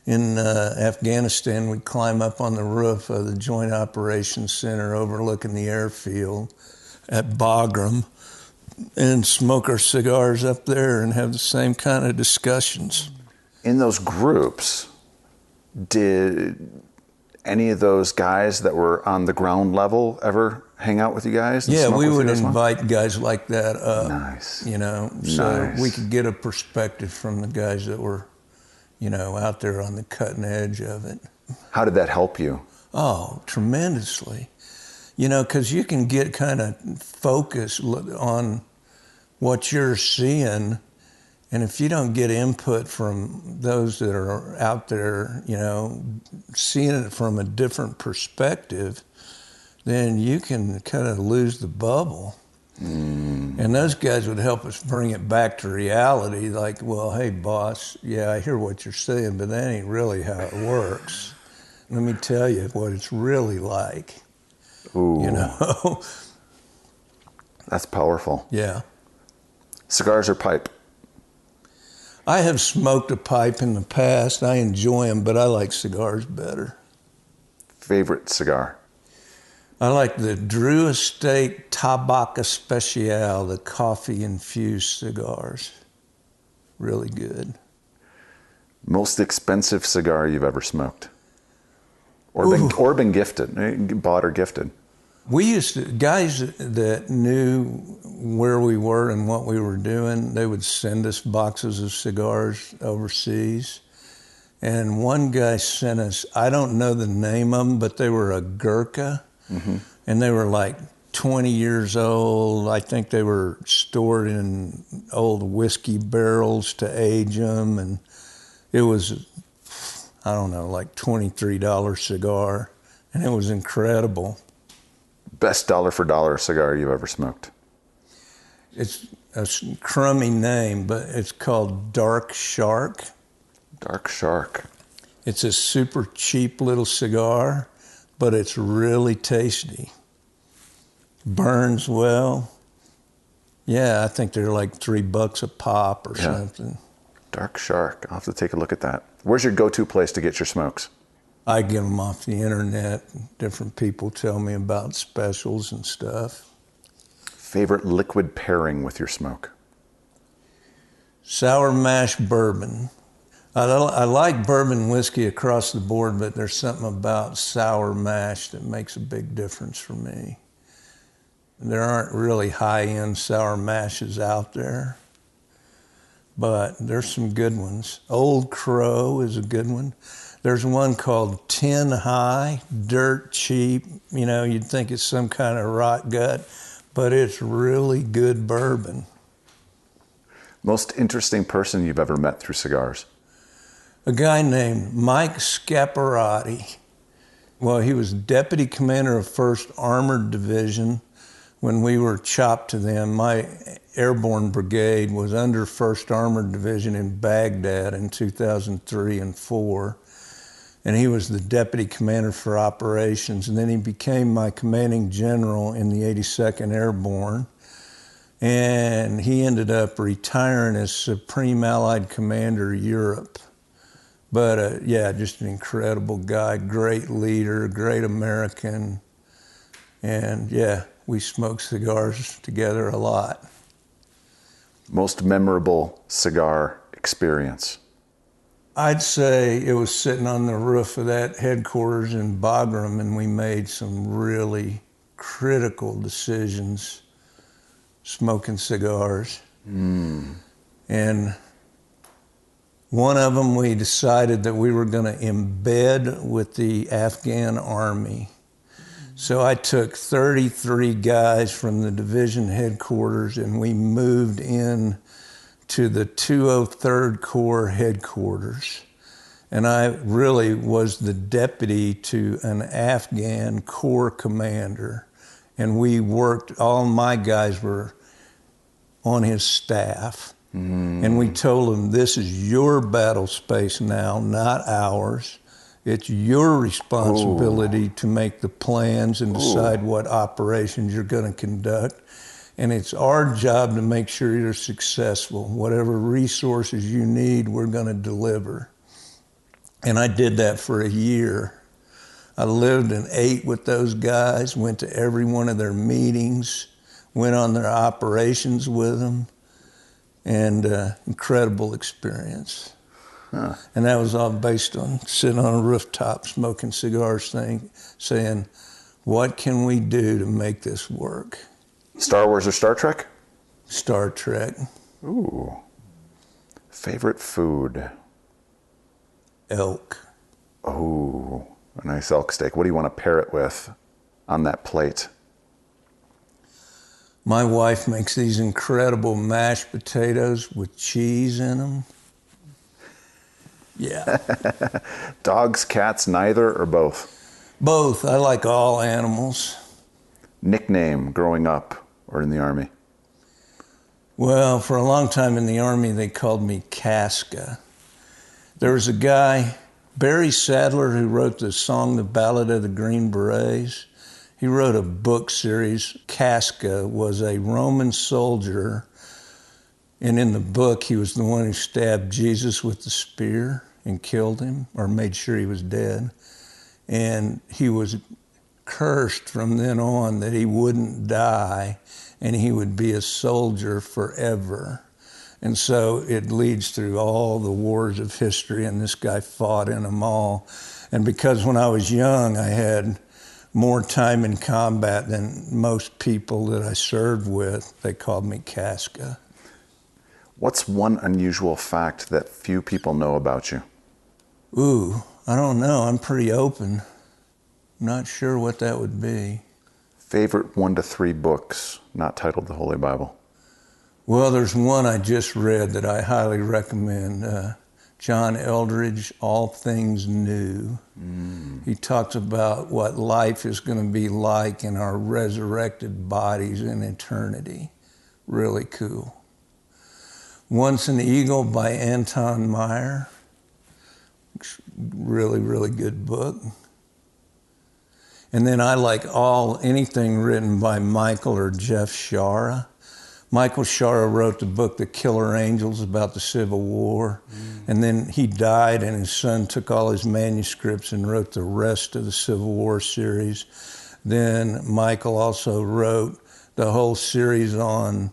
In Afghanistan, we'd climb up on the roof of the Joint Operations Center overlooking the airfield at Bagram and smoke our cigars up there and have the same kind of discussions. In those groups, did any of those guys that were on the ground level ever hang out with you guys? Yeah, we would invite guys like that up. Nice. So we could get a perspective from the guys that were out there on the cutting edge of it. How did that help you? Oh, tremendously. Because you can get kind of focused on what you're seeing, and if you don't get input from those that are out there, seeing it from a different perspective, then you can kind of lose the bubble. And those guys would help us bring it back to reality, like, well, hey, boss, yeah, I hear what you're saying, but that ain't really how it works. Let me tell you what it's really like. Ooh. That's powerful. Yeah. Cigars or pipe? I have smoked a pipe in the past. I enjoy them, but I like cigars better. Favorite cigar? I like the Drew Estate Tabac Especial, the coffee-infused cigars. Really good. Most expensive cigar you've ever smoked? Or been gifted, bought or gifted? We used to, guys that knew where we were and what we were doing, they would send us boxes of cigars overseas. And one guy sent us, I don't know the name of them, but they were a Gurkha. Mm-hmm. And they were like 20 years old. I think they were stored in old whiskey barrels to age them, and it was, I don't know, like $23 cigar, and it was incredible. Best dollar for dollar cigar you've ever smoked? It's a crummy name, but it's called Dark Shark. Dark Shark. It's a super cheap little cigar, but it's really tasty. Burns well. Yeah, I think they're like $3 a pop or something. Dark Shark. I'll have to take a look at that. Where's your go-to place to get your smokes? I get them off the internet. Different people tell me about specials and stuff. Favorite liquid pairing with your smoke? Sour mash bourbon. I like bourbon whiskey across the board, but there's something about sour mash that makes a big difference for me. There aren't really high-end sour mashes out there, but there's some good ones. Old Crow is a good one. There's one called Tin High, dirt cheap. You know, you'd think it's some kind of rot gut, but it's really good bourbon. Most interesting person you've ever met through cigars? A guy named Mike Scaparrotti. Well, he was deputy commander of 1st Armored Division. When we were chopped to them, my airborne brigade was under 1st Armored Division in Baghdad in 2003 and 4. And he was the deputy commander for operations. And then he became my commanding general in the 82nd Airborne. And he ended up retiring as Supreme Allied Commander Europe. But yeah, just an incredible guy, great leader, great American. And yeah, we smoked cigars together a lot. Most memorable cigar experience? I'd say it was sitting on the roof of that headquarters in Bagram, and we made some really critical decisions smoking cigars. And one of them, we decided that we were going to embed with the Afghan army. So I took 33 guys from the division headquarters, and we moved in to the 203rd Corps headquarters. And I really was the deputy to an Afghan Corps commander. And we worked, all my guys were on his staff. And we told him, this is your battle space now, not ours. It's your responsibility to make the plans and decide what operations you're going to conduct. And it's our job to make sure you're successful. Whatever resources you need, we're going to deliver. And I did that for a year. I lived and ate with those guys, went to every one of their meetings, went on their operations with them, and incredible experience. And that was all based on sitting on a rooftop, smoking cigars, saying, what can we do to make this work? Star Wars or Star Trek? Star Trek. Ooh. Favorite food? Elk. Oh, a nice elk steak. What do you want to pair it with on that plate? My wife makes these incredible mashed potatoes with cheese in them. Yeah. Dogs, cats, neither, or both? Both. I like all animals. Nickname growing up or in the Army? Well, for a long time in the Army, they called me Casca. There was a guy, Barry Sadler, who wrote the song, The Ballad of the Green Berets. He wrote a book series. Casca was a Roman soldier, and in the book, he was the one who stabbed Jesus with the spear and killed him, or made sure he was dead. And he was cursed from then on that he wouldn't die and he would be a soldier forever. And so it leads through all the wars of history, and this guy fought in them all. And because when I was young, I had more time in combat than most people that I served with, they called me Casca. What's one unusual fact that few people know about you? Ooh, I don't know. I'm pretty open. Not sure what that would be. favorite 1 to 3 books not titled the Holy Bible? Well, there's one I just read that I highly recommend. John Eldredge, All Things New. He talks about what life is going to be like in our resurrected bodies in eternity. Really cool. Once an Eagle by Anton Meyer. Really, really good book. And then I like anything written by Michael or Jeff Shara. Michael Shara wrote the book The Killer Angels about the Civil War. And then he died and his son took all his manuscripts and wrote the rest of the Civil War series. Then Michael also wrote the whole series on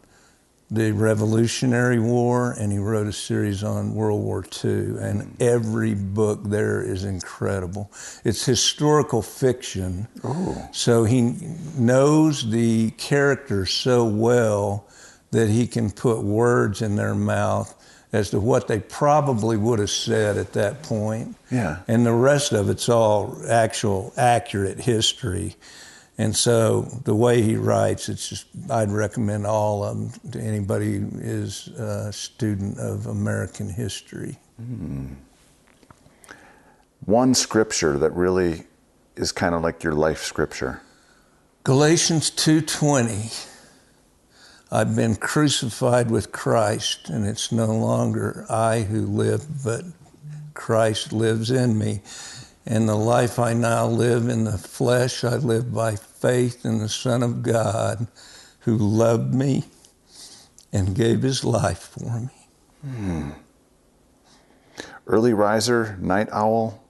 the Revolutionary War, and he wrote a series on World War II, and every book there is incredible. It's historical fiction, so he knows the characters so well that he can put words in their mouth as to what they probably would have said at that point. Yeah. And the rest of it's all actual, accurate history. And so the way he writes, it's just, I'd recommend all of them to anybody who is a student of American history. One scripture that really is kind of like your life scripture. Galatians 2:20. I've been crucified with Christ, and it's no longer I who live, but Christ lives in me. And the life I now live in the flesh, I live by faith in the Son of God, who loved me and gave his life for me. Early riser, night owl,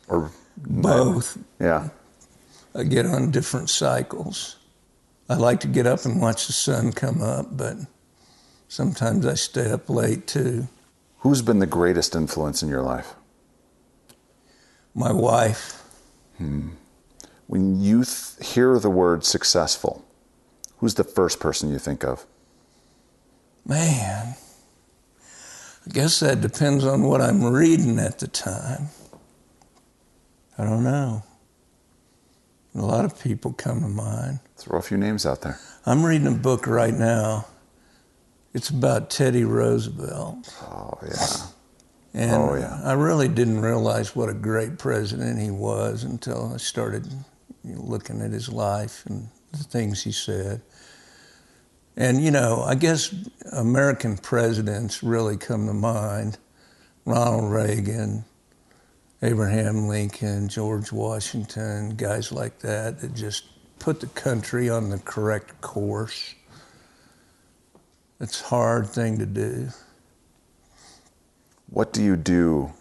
or Both. Yeah. I get on different cycles. I like to get up and watch the sun come up, but sometimes I stay up late too. Who's been the greatest influence in your life? My wife. When you hear the word successful, who's the first person you think of? Man, I guess that depends on what I'm reading at the time. I don't know. A lot of people come to mind. Throw a few names out there. I'm reading a book right now. It's about Teddy Roosevelt. Oh, yeah. And I really didn't realize what a great president he was until I started looking at his life and the things he said. And, you know, I guess American presidents really come to mind. Ronald Reagan, Abraham Lincoln, George Washington, guys like that just put the country on the correct course. It's a hard thing to do. What do you do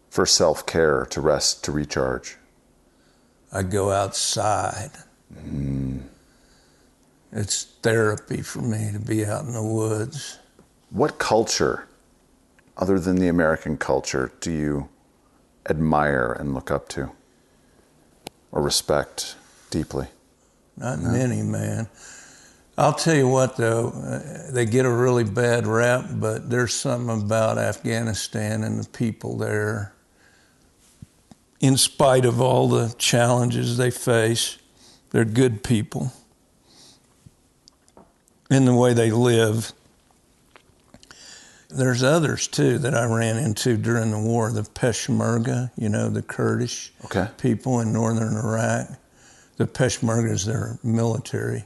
for self-care, to rest, to recharge? I go outside. It's therapy for me to be out in the woods. What culture, other than the American culture, do you admire and look up to or respect deeply? Not many, man. I'll tell you what, though, they get a really bad rap, but there's something about Afghanistan and the people there. In spite of all the challenges they face, they're good people. In the way they live. There's others, too, that I ran into during the war, the Peshmerga, you know, the Kurdish people in northern Iraq. The Peshmergas, their military.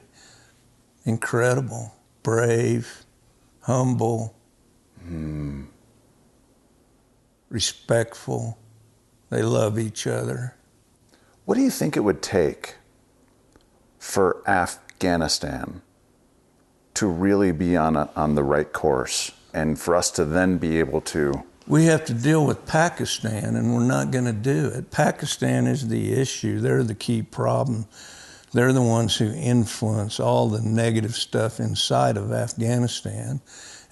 Incredible, brave, humble, respectful. They love each other. What do you think it would take for Afghanistan to really be on the right course and for us to then be able to... We have to deal with Pakistan, and we're not going to do it. Pakistan is the issue. They're the key problem. They're the ones who influence all the negative stuff inside of Afghanistan.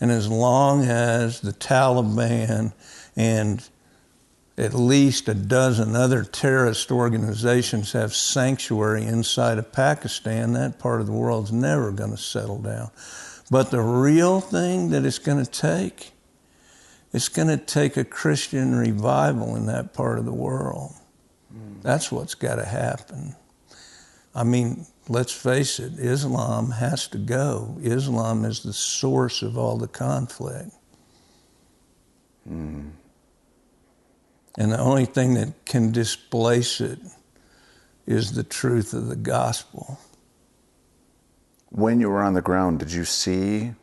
And as long as the Taliban and at least a dozen other terrorist organizations have sanctuary inside of Pakistan, that part of the world's never going to settle down. But the real thing that it's going to take, it's going to take a Christian revival in that part of the world. That's what's got to happen. I mean, let's face it, Islam has to go. Islam is the source of all the conflict. And the only thing that can displace it is the truth of the gospel. When you were on the ground, did you see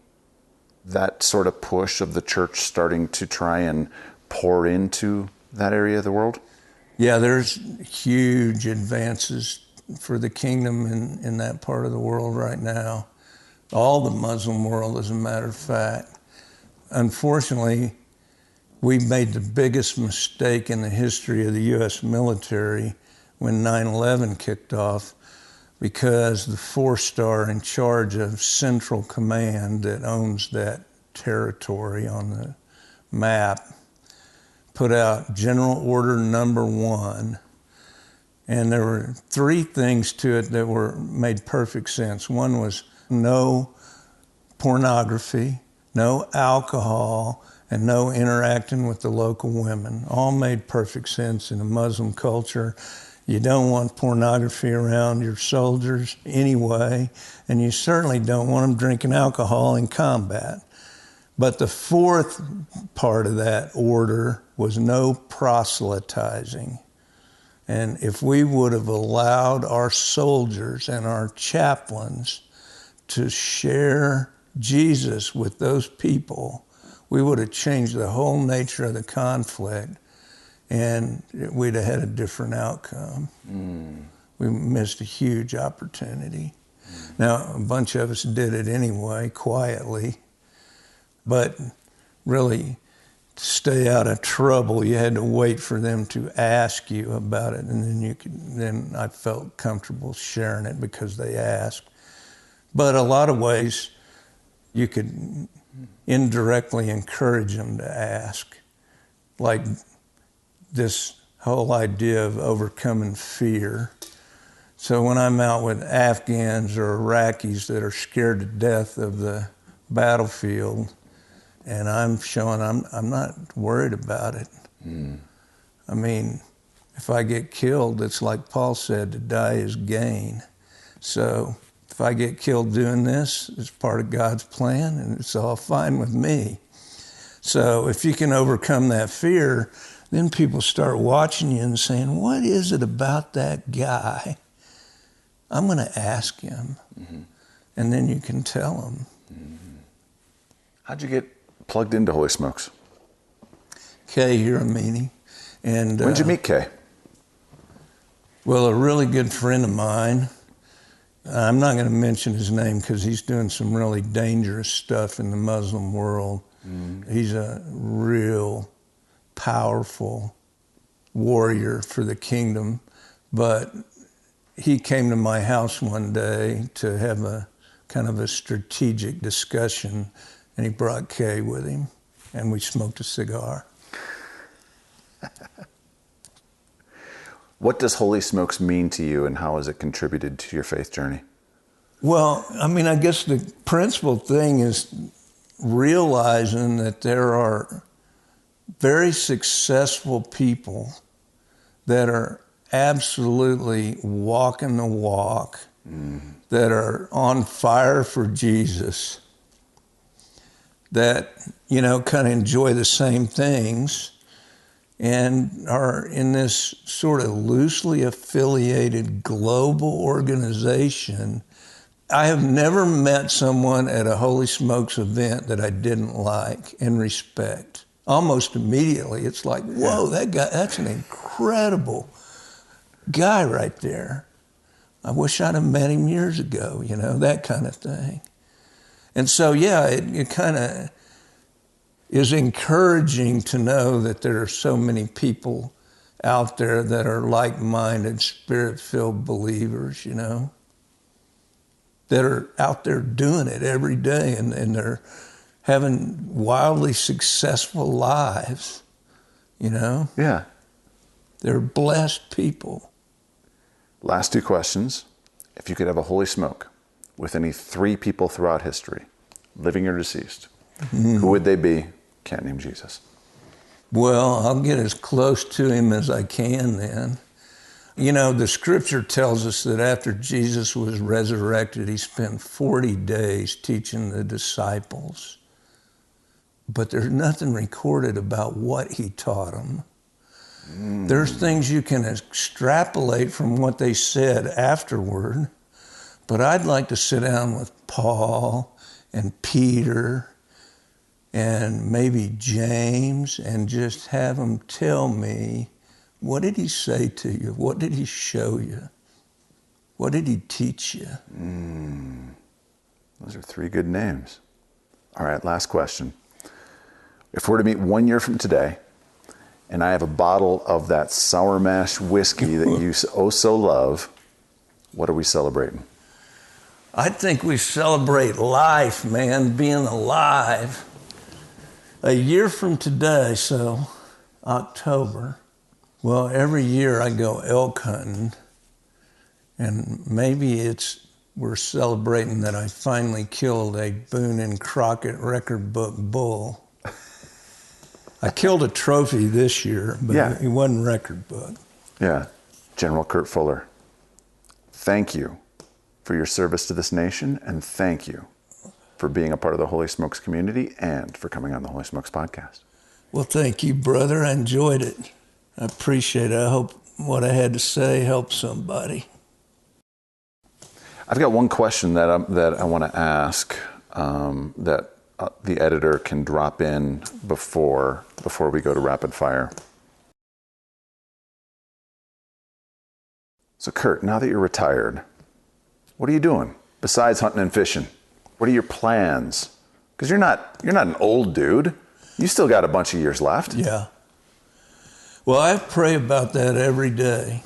that sort of push of the church starting to try and pour into that area of the world? Yeah, there's huge advances for the kingdom in that part of the world right now. All the Muslim world, as a matter of fact. Unfortunately, we made the biggest mistake in the history of the U.S. military when 9/11 kicked off, because the four-star in charge of Central Command that owns that territory on the map put out General Order Number 1, and there were 3 things to it that made perfect sense. One was no pornography, no alcohol, and no interacting with the local women. All made perfect sense in a Muslim culture. You don't want pornography around your soldiers anyway, and you certainly don't want them drinking alcohol in combat. But the 4th part of that order was no proselytizing. And if we would have allowed our soldiers and our chaplains to share Jesus with those people, we would have changed the whole nature of the conflict, and we'd have had a different outcome. We missed a huge opportunity. Now, a bunch of us did it anyway, quietly, but really, to stay out of trouble, you had to wait for them to ask you about it, and then I felt comfortable sharing it because they asked. But a lot of ways, you could indirectly encourage them to ask, like this whole idea of overcoming fear. So when I'm out with Afghans or Iraqis that are scared to death of the battlefield, and I'm showing I'm not worried about it. I mean, if I get killed, it's like Paul said, to die is gain. So if I get killed doing this, it's part of God's plan, and it's all fine with me. So if you can overcome that fear, then people start watching you and saying, what is it about that guy? I'm going to ask him. And then you can tell him. How'd you get plugged into Holy Smokes? Kay Hiramini. And when'd you meet Kay? Well, a really good friend of mine. I'm not going to mention his name because he's doing some really dangerous stuff in the Muslim world. He's a real powerful warrior for the kingdom. But he came to my house one day to have a kind of a strategic discussion, and he brought Kay with him, and we smoked a cigar. What does Holy Smokes mean to you, and how has it contributed to your faith journey? Well, I mean, I guess the principal thing is realizing that there are very successful people that are absolutely walking the walk, that are on fire for Jesus, that, you know, kind of enjoy the same things and are in this sort of loosely affiliated global organization. I have never met someone at a Holy Smokes event that I didn't like and respect. Almost immediately, it's like, whoa, that guy, that's an incredible guy right there. I wish I'd have met him years ago, you know, that kind of thing. And so, yeah, it kind of is encouraging to know that there are so many people out there that are like-minded, spirit-filled believers, you know, that are out there doing it every day, and they're having wildly successful lives, you know? Yeah. They're blessed people. Last 2 questions. If you could have a holy smoke with any 3 people throughout history, living or deceased, who would they be? Can't name Jesus. Well, I'll get as close to him as I can then. You know, the scripture tells us that after Jesus was resurrected, he spent 40 days teaching the disciples. But there's nothing recorded about what he taught them. There's things you can extrapolate from what they said afterward, but I'd like to sit down with Paul and Peter and maybe James and just have them tell me, what did he say to you? What did he show you? What did he teach you? Those are 3 good names. All right, last question. If we're to meet 1 year from today, and I have a bottle of that sour mash whiskey that you oh so love, what are we celebrating? I think we celebrate life, man, being alive. A year from today, so October, well, every year I go elk hunting, and maybe we're celebrating that I finally killed a Boone and Crockett record book bull. I killed a trophy this year, but it wasn't record book. Yeah. General Kurt Fuller, thank you for your service to this nation, and thank you for being a part of the Holy Smokes community and for coming on the Holy Smokes podcast. Well, thank you, brother. I enjoyed it. I appreciate it. I hope what I had to say helped somebody. I've got one question that I want to ask that the editor can drop in before we go to rapid fire. So Kurt, now that you're retired, what are you doing besides hunting and fishing? What are your plans? Because you're not an old dude. You still got a bunch of years left. Yeah. Well, I pray about that every day.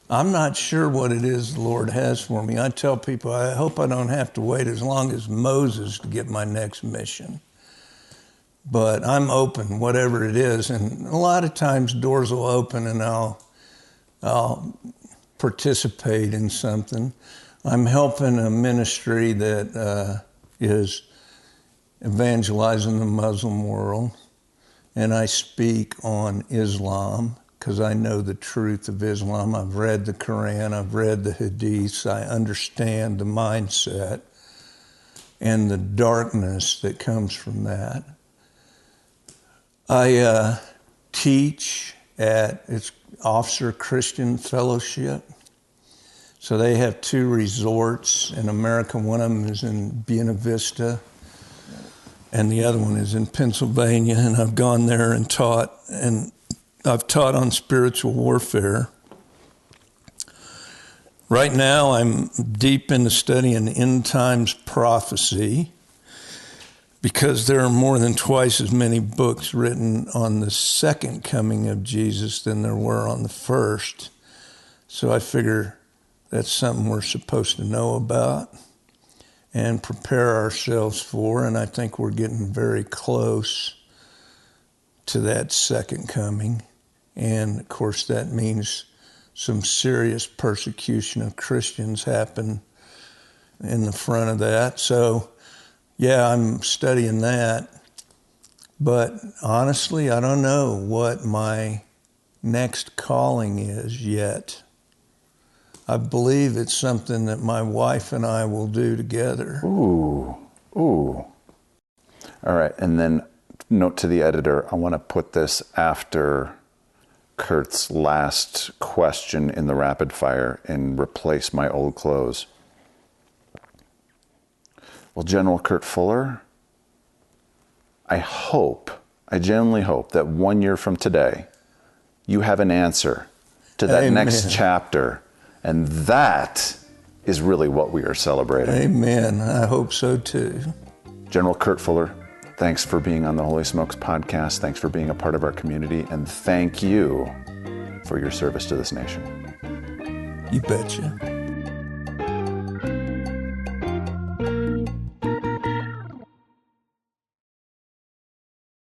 I'm not sure what it is the Lord has for me. I tell people, I hope I don't have to wait as long as Moses to get my next mission. But I'm open, whatever it is. And a lot of times doors will open and I'll participate in something. I'm helping a ministry that is evangelizing the Muslim world. And I speak on Islam, because I know the truth of Islam. I've read the Quran, I've read the Hadiths, I understand the mindset and the darkness that comes from that. I teach at Officer Christian Fellowship. So they have 2 resorts in America. One of them is in Buena Vista, and the other one is in Pennsylvania. And I've gone there and taught, and I've taught on spiritual warfare. Right now, I'm deep into studying end times prophecy, because there are more than twice as many books written on the second coming of Jesus than there were on the first. So I figure that's something we're supposed to know about and prepare ourselves for, and I think we're getting very close to that second coming. And of course that means some serious persecution of Christians happen in the front of that. So yeah, I'm studying that. But honestly, I don't know what my next calling is yet. I believe it's something that my wife and I will do together. Ooh. All right, and then note to the editor, I want to put this after Kurt's last question in the rapid fire and replace my old clothes. Well, General Kurt Fuller, I genuinely hope that 1 year from today, you have an answer to that Amen. Next chapter. And that is really what we are celebrating. Amen. I hope so too. General Kurt Fuller, thanks for being on the Holy Smokes podcast. Thanks for being a part of our community. And thank you for your service to this nation. You betcha.